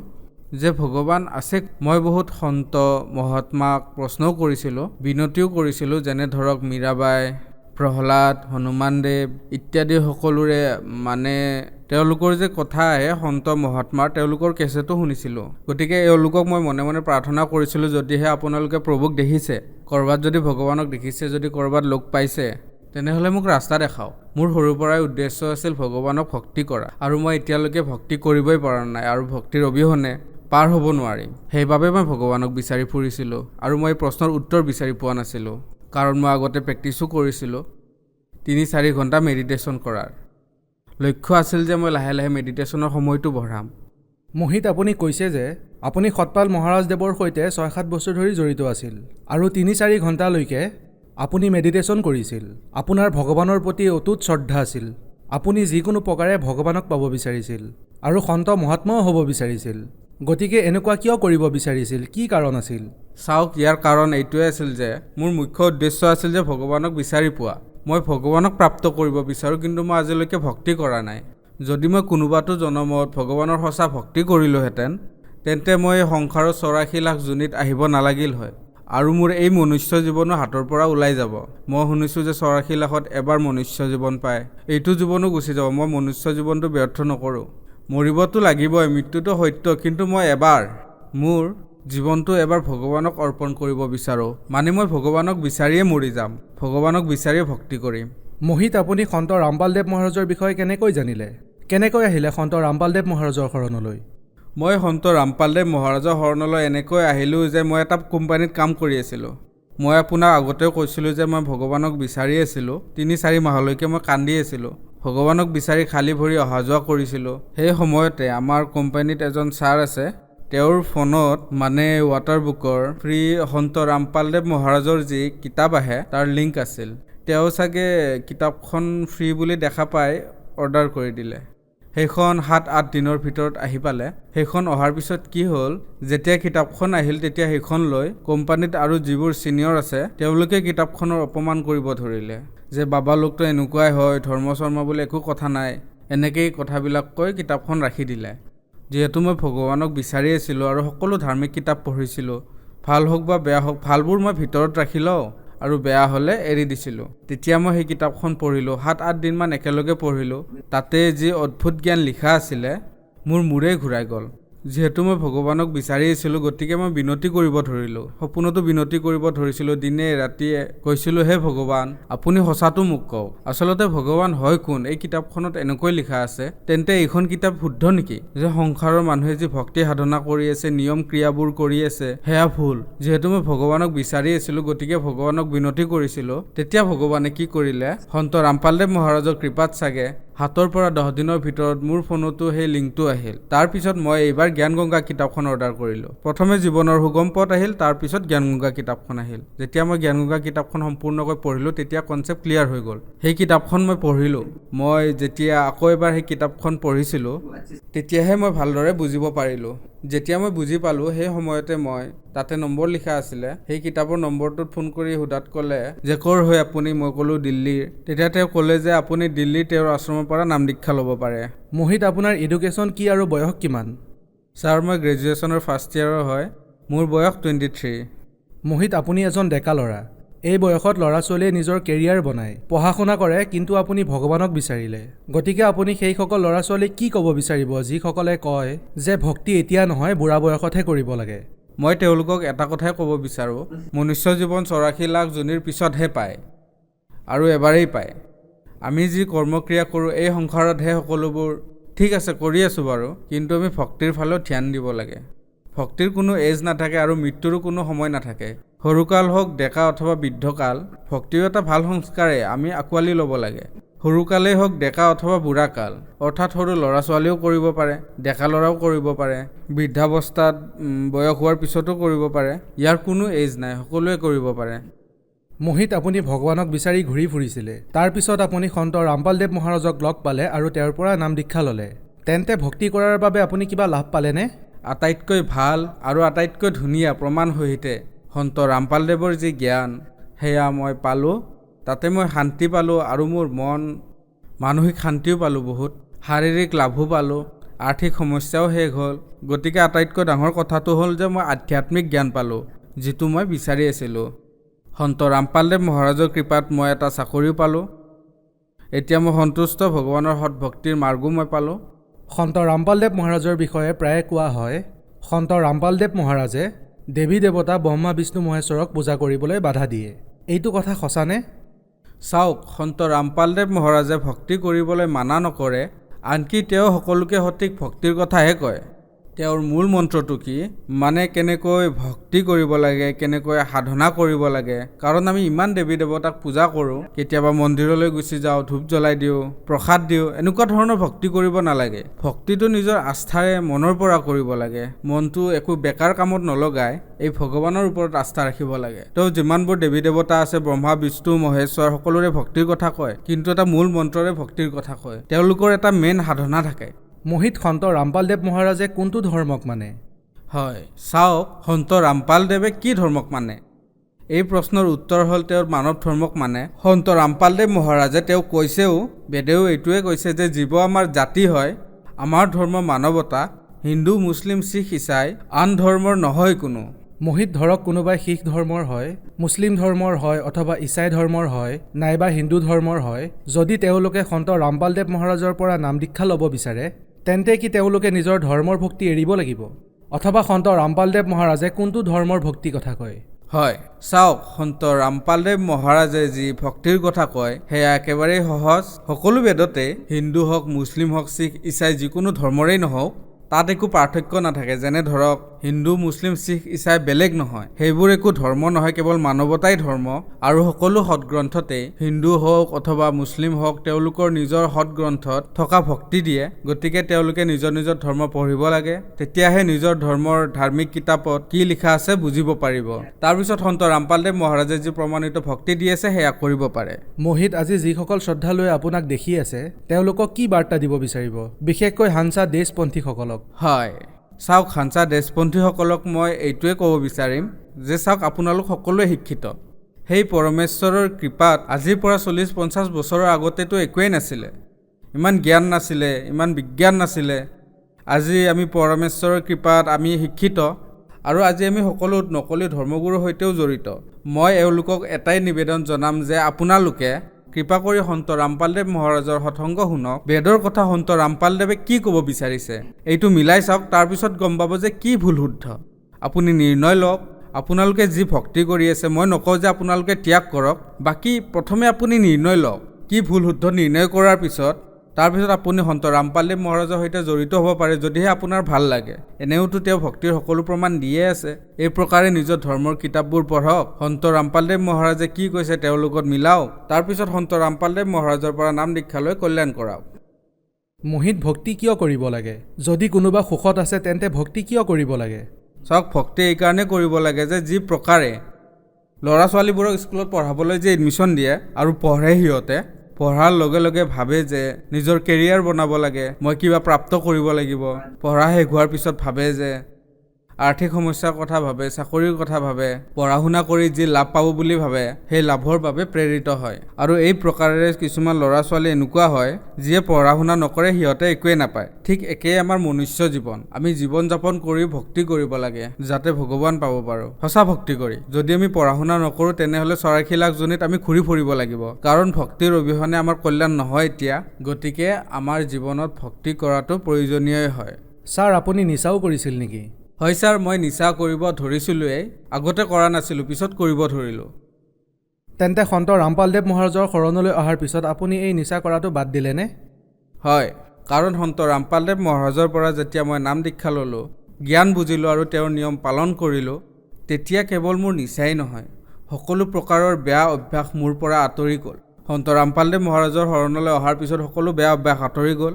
যে ভগৱান আছে। মই বহুত সন্ত মহাত্মাক প্ৰশ্নও কৰিছিলোঁ, বিনতিও কৰিছিলোঁ, যেনে ধৰক মীৰাবাই, প্ৰহ্লাদ, হনুমানদেৱ ইত্যাদি সকলোৰে মানে তেওঁলোকৰ যে কথা আহে সন্ত মহাত্মাৰ, তেওঁলোকৰ কেছেটো শুনিছিলোঁ। গতিকে এওঁলোকক মই মনে মনে প্ৰাৰ্থনা কৰিছিলোঁ, যদিহে আপোনালোকে প্ৰভুক দেখিছে, ক'ৰবাত যদি ভগৱানক দেখিছে, যদি ক'ৰবাত লগ পাইছে, তেনেহ'লে মোক ৰাস্তা দেখাওক। মোৰ সৰুৰ পৰাই উদ্দেশ্য আছিল ভগৱানক ভক্তি কৰা আৰু মই এতিয়ালৈকে ভক্তি কৰিবই পৰা নাই আৰু ভক্তিৰ অবিহনে পাৰ হ'ব নোৱাৰিম। সেইবাবে মই ভগৱানক বিচাৰি ফুৰিছিলোঁ আৰু মই প্ৰশ্নৰ উত্তৰ বিচাৰি পোৱা নাছিলোঁ, কাৰণ মই আগতে প্ৰেক্টিছো কৰিছিলোঁ 3-4 ঘণ্টা মেডিটেশ্যন কৰাৰ। লক্ষ্য আছিল যে মই লাহে লাহে মেডিটেশ্যনৰ সময়টো বঢ়াম। মোহিত, আপুনি কৈছে যে আপুনি সতপাল মহাৰাজদেৱৰ সৈতে 6-7 বছৰ ধৰি জড়িত আছিল আৰু 3-4 ঘণ্টালৈকে আপুনি মেডিটেশ্যন কৰিছিল। আপোনাৰ ভগৱানৰ প্ৰতি অটুট শ্ৰদ্ধা আছিল। আপুনি যিকোনো প্ৰকাৰে ভগৱানক পাব বিচাৰিছিল আৰু সন্ত মহাত্মাও হ'ব বিচাৰিছিল। গতিকে এনেকুৱা কিয় কৰিব বিচাৰিছিল? কি কাৰণ আছিল? চাওক, ইয়াৰ কাৰণ এইটোৱে আছিল যে মোৰ মুখ্য উদ্দেশ্য আছিল যে ভগৱানক বিচাৰি পোৱা। মই ভগৱানক প্ৰাপ্ত কৰিব বিচাৰোঁ, কিন্তু মই আজিলৈকে ভক্তি কৰা নাই। যদি মই কোনোবাটো জনমত ভগৱানৰ সঁচা ভক্তি কৰিলোহেঁতেন, তেন্তে মই সংসাৰৰ 84 লাখ যোনিত আহিব নালাগিল হয়, আৰু মোৰ এই মনুষ্য জীৱনো হাতৰ পৰা ওলাই যাব। মই শুনিছোঁ যে 84 লাখত এবাৰ মনুষ্য জীৱন পায়, এইটো জীৱনো গুচি যাব। মই মনুষ্য জীৱনটো ব্যৰ্থ নকৰোঁ। মৰিবতো লাগিবই, মৃত্যুটো সত্য, কিন্তু মই মোৰ জীৱনটো এবাৰ ভগৱানক অৰ্পণ কৰিব বিচাৰোঁ। মানে মই ভগৱানক বিচাৰিয়ে মৰি যাম, ভগৱানক বিচাৰিয়ে ভক্তি কৰিম। মোহিত, আপুনি সন্ত ৰামপালদেৱ মহাৰাজৰ বিষয়ে কেনেকৈ জানিলে? কেনেকৈ আহিলে সন্ত ৰামপালদেৱ মহাৰাজৰ শৰণলৈ? মই সন্ত ৰামপালদেৱ মহাৰাজৰ শৰণলৈ এনেকৈ আহিলোঁ যে মই এটা কোম্পানীত কাম কৰি আছিলোঁ। মই আপোনাক আগতেও কৈছিলোঁ যে মই ভগৱানক বিচাৰি আছিলোঁ। 3-4 মাহলৈকে মই কান্দি আছিলোঁ, ভগৱানক বিচাৰি খালী ভৰি অহা যোৱা কৰিছিলোঁ। সেই সময়তে আমাৰ কোম্পানীত এজন ছাৰ আছে, তেওঁৰ ফোনত মানে ৱাটাৰ বুকৰ ফ্ৰী সন্ত ৰামপালদেৱ মহাৰাজৰ যি কিতাপ আহে তাৰ লিংক আছিল। তেওঁ চাগে কিতাপখন ফ্ৰী বুলি দেখা পাই অৰ্ডাৰ কৰি দিলে। সেইখন 7-8 দিনৰ ভিতৰত আহি পালে। সেইখন অহাৰ পিছত কি হ'ল, যেতিয়া কিতাপখন আহিল তেতিয়া সেইখন লৈ কোম্পানীত আৰু যিবোৰ ছিনিয়ৰ আছে তেওঁলোকে কিতাপখনৰ অপমান কৰিব ধৰিলে, যে বাবা লোকটো এনেকুৱাই হয়, ধৰ্ম চৰ্ম বুলি একো কথা নাই, এনেকেই কথাবিলাক কৈ কিতাপখন ৰাখি দিলে। যিহেতু মই ভগৱানক বিচাৰি আছিলোঁ আৰু সকলো ধাৰ্মিক কিতাপ পঢ়িছিলোঁ, ভাল হওক বা বেয়া হওক, ভালবোৰ মই ভিতৰত ৰাখি লওঁ আৰু বেয়া হ'লে এৰি দিছিলোঁ। তেতিয়া মই সেই কিতাপখন পঢ়িলোঁ, 7-8 দিনমান একেলগে পঢ়িলোঁ। তাতে যি অদ্ভুত জ্ঞান লিখা আছিলে, মোৰ মূৰেই ঘূৰাই গ'ল। যিহেতু মই ভগৱানক বিচাৰি আছিলোঁ, গতিকে মই বিনতি কৰিব ধৰিলোঁ। সপোনতো বিনতি কৰিব ধৰিছিলোঁ, দিনে ৰাতিয়ে কৈছিলোঁ, হে ভগৱান, আপুনি সঁচাটো মোক কওক, আচলতে ভগৱান হয় কোন? এই কিতাপখনত এনেকৈ লিখা আছে, তেন্তে এইখন কিতাপ শুদ্ধ নেকি? যে সংসাৰৰ মানুহে যি ভক্তি সাধনা কৰি আছে, নিয়ম ক্ৰিয়াবোৰ কৰি আছে, সেয়া ভুল। যিহেতু মই ভগৱানক বিচাৰি আছিলোঁ, গতিকে ভগৱানক বিনতি কৰিছিলোঁ। তেতিয়া ভগৱানে কি কৰিলে, সন্ত ৰামপালদেৱ মহাৰাজৰ কৃপাত চাগে হাতৰ পৰা 10 দিনৰ ভিতৰত মোৰ ফোনতো সেই লিংকটো আহিল। তাৰপিছত মই এইবাৰ জ্ঞানগংগা কিতাপখন অৰ্ডাৰ কৰিলোঁ। প্ৰথমে জীৱনৰ সুগম পথ আহিল, তাৰপিছত জ্ঞানগংগা কিতাপখন আহিল। যেতিয়া মই জ্ঞানগংগা কিতাপখন সম্পূৰ্ণকৈ পঢ়িলোঁ, তেতিয়া কনচেপ্ট ক্লিয়াৰ হৈ গ'ল। সেই কিতাপখন মই পঢ়িলোঁ। মই যেতিয়া আকৌ এবাৰ সেই কিতাপখন পঢ়িছিলোঁ, তেতিয়াহে মই ভালদৰে বুজিব পাৰিলোঁ। যেতিয়া মই বুজি পালোঁ, সেই সময়তে মই তাতে নম্বৰ লিখা আছিলে, সেই কিতাপৰ নম্বৰটোত ফোন কৰি সোধাত ক'লে যে ক'ৰ হৈ আপুনি? মই ক'লোঁ দিল্লীৰ। তেতিয়া তেওঁ ক'লে যে আপুনি দিল্লীৰ তেওঁৰ আশ্ৰমৰ পৰা নাম দীক্ষা ল'ব পাৰে। মোহিত, আপোনাৰ এডুকেশ্যন কি আৰু বয়স কিমান? ছাৰ, মই গ্ৰেজুৱেশ্যনৰ ফাৰ্ষ্ট ইয়াৰৰ হয়, মোৰ বয়স 23। মোহিত, আপুনি এজন ডেকা ল'ৰা। এই বয়সত ল'ৰা ছোৱালীয়ে নিজৰ কেৰিয়াৰ বনায়, পঢ়া শুনা কৰে, কিন্তু আপুনি ভগৱানক বিচাৰিলে। গতিকে আপুনি সেইসকল ল'ৰা ছোৱালীক কি ক'ব বিচাৰিব যিসকলে কয় যে ভক্তি এতিয়া নহয়, বুঢ়া বয়সতহে কৰিব লাগে? মই তেওঁলোকক এটা কথাই ক'ব বিচাৰোঁ, মনুষ্য জীৱন 84 লাখ যোনিৰ পিছতহে পায়, আৰু এবাৰেই পায়। আমি যি কৰ্মক্ৰিয়া কৰোঁ এই সংসাৰতহে সকলোবোৰ ঠিক আছে কৰি আছোঁ বাৰু, কিন্তু আমি ভক্তিৰ ফালেও ধ্যান দিব লাগে। ভক্তিৰ কোনো এজ নাথাকে আৰু মৃত্যুৰো কোনো সময় নাথাকে। সৰুকাল হওক, ডেকা অথবা বৃদ্ধকাল, ভক্তিও এটা ভাল সংস্কাৰে আমি আঁকোৱালি ল'ব লাগে। সৰুকালেই হওক, ডেকা অথবা বুঢ়া কাল, অৰ্থাৎ সৰু ল'ৰা ছোৱালীও কৰিব পাৰে, ডেকা ল'ৰাও কৰিব পাৰে, বৃদ্ধাৱস্থাত বয়স হোৱাৰ পিছতো কৰিব পাৰে। ইয়াৰ কোনো এজ নাই, সকলোৱে কৰিব পাৰে। মোহিত, আপুনি ভগৱানক বিচাৰি ঘূৰি ফুৰিছিলে, তাৰপিছত আপুনি সন্ত ৰামপালদেৱ মহাৰাজক লগ পালে আৰু তেওঁৰ পৰা নাম দীক্ষা ল'লে। তেন্তে ভক্তি কৰাৰ বাবে আপুনি কিবা লাভ পালেনে? আটাইতকৈ ভাল আৰু আটাইতকৈ ধুনীয়া প্ৰমাণ সহিতে সন্ত ৰামপালদেৱৰ যি জ্ঞান, সেয়া মই পালোঁ। তাতে মই শান্তি পালোঁ আৰু মোৰ মানসিক শান্তিও পালোঁ, বহুত শাৰীৰিক লাভো পালোঁ, আৰ্থিক সমস্যাও শেষ হ'ল। গতিকে আটাইতকৈ ডাঙৰ কথাটো হ'ল যে মই আধ্যাত্মিক জ্ঞান পালোঁ, যিটো মই বিচাৰি আছিলোঁ। সন্ত ৰামপালদেৱ মহাৰাজৰ কৃপাত মই এটা চাকৰিও পালোঁ। এতিয়া মই সন্তুষ্ট, ভগৱানৰ সৎ ভক্তিৰ মাৰ্গো মই পালোঁ। সন্ত ৰামপালদেৱ মহাৰাজৰ বিষয়ে প্ৰায়ে কোৱা হয়, সন্ত ৰামপালদেৱ মহাৰাজে দেৱী দেৱতা ব্ৰহ্মা বিষ্ণু মহেশ্বৰক পূজা কৰিবলৈ বাধা দিয়ে। এইটো কথা সঁচানে? চাওক, সন্ত ৰামপালদেৱ মহাৰাজে ভক্তি কৰিবলৈ মানা নকৰে, আনকি তেওঁ সকলোকে সঠিক ভক্তিৰ কথাহে কয়। তেওঁৰ মূল মন্ত্ৰটো কি, মানে কেনেকৈ ভক্তি কৰিব লাগে, কেনেকৈ সাধনা কৰিব লাগে। কাৰণ আমি ইমান দেৱী দেৱতাক পূজা কৰোঁ, কেতিয়াবা মন্দিৰলৈ গুচি যাওঁ, ধূপ জ্বলাই দিওঁ, প্ৰসাদ দিওঁ, এনেকুৱা ধৰণৰ ভক্তি কৰিব নালাগে। ভক্তিটো নিজৰ আস্থাৰে মনৰ পৰা কৰিব লাগে। মনটো একো বেকাৰ কামত নলগাই এই ভগৱানৰ ওপৰত আস্থা ৰাখিব লাগে। তেওঁ যিমানবোৰ দেৱী দেৱতা আছে, ব্ৰহ্মা বিষ্ণু মহেশ্বৰ, সকলোৰে ভক্তিৰ কথা কয়, কিন্তু এটা মূল মন্ত্ৰৰে ভক্তিৰ কথা কয়। তেওঁলোকৰ এটা মেইন সাধনা থাকে। মোহিত, সন্ত ৰামপালদেৱ মহাৰাজে কোনটো ধৰ্মক মানে? হয়, চাওক, সন্ত ৰামপালদেৱে কি ধৰ্মক মানে? এই প্ৰশ্নৰ উত্তৰ হ'ল তেওঁৰ মানৱ ধৰ্মক মানে সন্ত ৰামপালদেৱ মহাৰাজে তেওঁ কৈছেও, বেদেও এইটোৱে কৈছে যে জীৱ আমাৰ জাতি হয়, আমাৰ ধৰ্ম মানৱতা, হিন্দু মুছলিম শিখ ইছাই আন ধৰ্মৰ নহয় কোনো। মোহিত ধৰক কোনোবাই শিখ ধৰ্মৰ হয়, মুছলিম ধৰ্মৰ হয় অথবা ইছাই ধৰ্মৰ হয় নাইবা হিন্দু ধৰ্মৰ হয়, যদি তেওঁলোকে সন্ত ৰামপালদেৱ মহাৰাজৰ পৰা নাম দীক্ষা ল'ব বিচাৰে তেন্তে কি তেওঁলোকে নিজৰ ধৰ্মৰ ভক্তি এৰিব লাগিব? অথবা সন্ত ৰামপালদেৱ মহাৰাজে কোনটো ধৰ্মৰ ভক্তিৰ কথা কয়? হয়, চাওক, সন্ত ৰামপালদেৱ মহাৰাজে যি ভক্তিৰ কথা কয় সেয়া একেবাৰেই সহজ। সকলো বেদতে হিন্দু হওক, মুছলিম হওক, শিখ ইছাই যিকোনো ধৰ্মৰেই নহওক তাত একো পাৰ্থক্য নাথাকে। যেনে ধৰক হিন্দু মুছলিম শিখ ইছাই বেলেগ নহয়, সেইবোৰ একো ধৰ্ম নহয়, কেৱল মানৱতাই ধৰ্ম। আৰু সকলো সৎগ্ৰন্থতে হিন্দু হওক অথবা মুছলিম হওক তেওঁলোকৰ নিজৰ সৎগ্ৰন্থত থকা ভক্তি দিয়ে। গতিকে তেওঁলোকে নিজৰ নিজৰ ধৰ্ম পঢ়িব লাগে, তেতিয়াহে নিজৰ ধৰ্মৰ ধাৰ্মিক কিতাপত কি লিখা আছে বুজিব পাৰিব। তাৰপিছত সন্ত ৰামপালদেৱ মহাৰাজে যি প্ৰমাণিত ভক্তি দি আছে সেয়া কৰিব পাৰে। মোহিত, আজি যিসকল শ্ৰদ্ধালুৱে আপোনাক দেখি আছে তেওঁলোকক কি বাৰ্তা দিব বিচাৰিব, বিশেষকৈ হানছা দেশপন্থীসকলক? হয়, চাওক, হানছা দেশপন্থীসকলক মই এইটোৱে ক'ব বিচাৰিম যে চাওক, আপোনালোক সকলোৱে শিক্ষিত। সেই পৰমেশ্বৰৰ কৃপাত আজিৰ পৰা 40-50 বছৰৰ আগতেতো একোৱেই নাছিলে, ইমান জ্ঞান নাছিলে, ইমান বিজ্ঞান নাছিলে। আজি আমি পৰমেশ্বৰৰ কৃপাত আমি শিক্ষিত আৰু আজি আমি সকলো নকলি ধৰ্মগুৰুৰ সৈতেও জড়িত। মই এওঁলোকক এটাই নিবেদন জনাম যে আপোনালোকে কৃপা কৰি সন্ত ৰামপালদেৱ মহাৰাজৰ সৎসংগ শুনক, বেদৰ কথা সন্ত ৰামপালদেৱে কি ক'ব বিচাৰিছে এইটো মিলাই চাওক, তাৰপিছত গম পাব যে কি ভুল শুদ্ধ। আপুনি নিৰ্ণয় লওক। আপোনালোকে যি ভক্তি কৰি আছে, মই নকওঁ যে আপোনালোকে ত্যাগ কৰক, বাকী প্ৰথমে আপুনি নিৰ্ণয় লওক। কি ভুল শুদ্ধ নিৰ্ণয় কৰাৰ পিছত তাৰপিছত আপুনি সন্ত ৰামপালদেৱ মহাৰাজৰ সৈতে জড়িত হ'ব পাৰে, যদিহে আপোনাৰ ভাল লাগে। এনেওতো তেওঁ ভক্তিৰ সকলো প্ৰমাণ দিয়ে আছে। এই প্ৰকাৰে নিজৰ ধৰ্মৰ কিতাপবোৰ পঢ়ক, সন্ত ৰামপালদেৱ মহাৰাজে কি কৈছে তেওঁৰ লগত মিলাওক, তাৰপিছত সন্ত ৰামপালদেৱ মহাৰাজৰ পৰা নাম দীক্ষা লৈ কল্যাণ কৰাওক। মোহিত, ভক্তি কিয় কৰিব লাগে? যদি কোনোবা সুখত আছে তেন্তে ভক্তি কিয় কৰিব লাগে? চাওক, ভক্তি এইকাৰণে কৰিব লাগে যে যি প্ৰকাৰে ল'ৰা ছোৱালীবোৰক স্কুলত পঢ়াবলৈ যে এডমিশ্যন দিয়ে আৰু পঢ়ে, সিহঁতে পঢ়াৰ লগে লগে ভাবে যে নিজৰ কেৰিয়াৰ বনাব লাগে, মই কিবা প্ৰাপ্ত কৰিব লাগিব। পঢ়া শেষ হোৱাৰ পিছত ভাবে যে আৰ্থিক সমস্যাৰ কথা ভাবে, চাকৰিৰ কথা ভাবে, পঢ়া শুনা কৰি যি লাভ পাব বুলি ভাবে সেই লাভৰ বাবে প্ৰেৰিত হয়। আৰু এই প্ৰকাৰেৰে কিছুমান ল'ৰা ছোৱালী এনেকুৱা হয় যিয়ে পঢ়া শুনা নকৰে, সিহঁতে একোৱেই নাপায়। ঠিক একেই আমাৰ মনুষ্য জীৱন, আমি জীৱন যাপন কৰি ভক্তি কৰিব লাগে যাতে ভগৱান পাব পাৰোঁ, সঁচা ভক্তি কৰি। যদি আমি পঢ়া শুনা নকৰোঁ তেনেহ'লে 84,00,000 জনীত আমি ঘূৰি ফুৰিব লাগিব, কাৰণ ভক্তিৰ অবিহনে আমাৰ কল্যাণ নহয় এতিয়া। গতিকে আমাৰ জীৱনত ভক্তি কৰাটো প্ৰয়োজনীয় হয়। ছাৰ, আপুনি নিচাও কৰিছিল নেকি? হয় ছাৰ, মই নিচা কৰিব ধৰিছিলোঁৱেই, আগতে কৰা নাছিলোঁ, পিছত কৰিব ধৰিলোঁ। তেন্তে সন্ত ৰামপালদেৱ মহাৰাজৰ শৰণলৈ অহাৰ পিছত আপুনি এই নিচা কৰাটো বাদ দিলেনে? হয়, কাৰণ সন্ত ৰামপালদেৱ মহাৰাজৰ পৰা যেতিয়া মই নাম দীক্ষা ল'লোঁ, জ্ঞান বুজিলোঁ আৰু তেওঁৰ নিয়ম পালন কৰিলোঁ, তেতিয়া কেৱল মোৰ নিচাই নহয়, সকলো প্ৰকাৰৰ বেয়া অভ্যাস মোৰ পৰা আঁতৰি গ'ল। সন্ত ৰামপালদেৱ মহাৰাজৰ শৰণলৈ অহাৰ পিছত সকলো বেয়া অভ্যাস আঁতৰি গ'ল।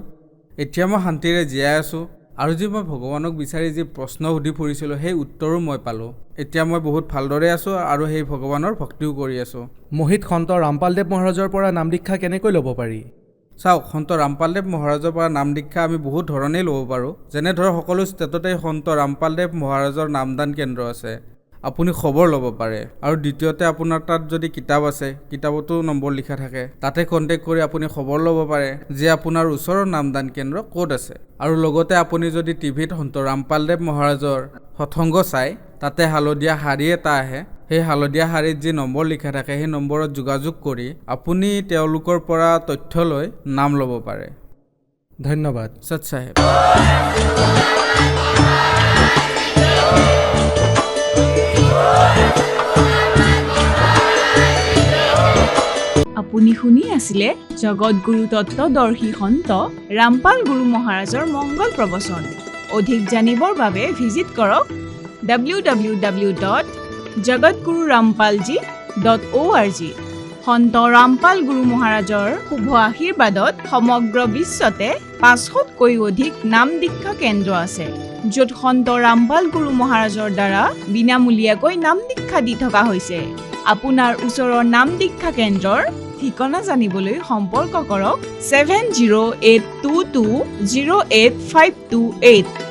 এতিয়া মই শান্তিৰে জীয়াই আছোঁ আৰু যি মই ভগৱানক বিচাৰি যি প্ৰশ্ন সুধি ফুৰিছিলোঁ সেই উত্তৰো মই পালোঁ। এতিয়া মই বহুত ভালদৰে আছোঁ আৰু সেই ভগৱানৰ ভক্তিও কৰি আছোঁ। মোহিত, সন্ত ৰামপালদেৱ মহাৰাজৰ পৰা নাম দীক্ষা কেনেকৈ ল'ব পাৰি? চাওক, সন্ত ৰামপালদেৱ মহাৰাজৰ পৰা নাম দীক্ষা আমি বহুত ধৰণেই ল'ব পাৰোঁ। যেনে ধৰক সকলো ষ্টেটতে সন্ত ৰামপালদেৱ মহাৰাজৰ নামদান কেন্দ্ৰ আছে, আপুনি খবৰ ল'ব পাৰে। আৰু দ্বিতীয়তে আপোনাৰ তাত যদি কিতাপ আছে, কিতাপতো নম্বৰ লিখা থাকে, তাতে কণ্টেক্ট কৰি আপুনি খবৰ ল'ব পাৰে যে আপোনাৰ ওচৰৰ নামদান কেন্দ্ৰ ক'ত আছে। আৰু লগতে আপুনি যদি টিভিত সন্ত ৰামপালদেৱ মহাৰাজৰ সৎসংগ চাই, তাতে হালধীয়া শাৰী এটা আহে, সেই হালধীয়া শাৰীত যি নম্বৰ লিখা থাকে সেই নম্বৰত যোগাযোগ কৰি আপুনি তেওঁলোকৰ পৰা তথ্য লৈ নাম ল'ব পাৰে। ধন্যবাদ। সৎ চাহেব। আপুনি শুনি আছিলে জগতগুৰু তত্ত্বদৰ্শী সন্ত ৰামপাল গুৰু মহাৰাজৰ মংগল প্ৰবচন। অধিক জানিবৰ বাবে ভিজিট কৰক www.jagatgururampalji.org। সন্ত ৰামপাল গুৰু মহাৰাজৰ শুভ আশীৰ্বাদত সমগ্ৰ বিশ্বতে 500তকৈ অধিক নাম দীক্ষা কেন্দ্ৰ আছে, য'ত সন্ত ৰামপাল গুৰু মহাৰাজৰ দ্বাৰা বিনামূলীয়াকৈ নাম দীক্ষা দি থকা হৈছে। আপোনাৰ ওচৰৰ নাম দীক্ষা কেন্দ্ৰৰ ঠিকনা জানিবলৈ সম্পৰ্ক কৰক 7082208528।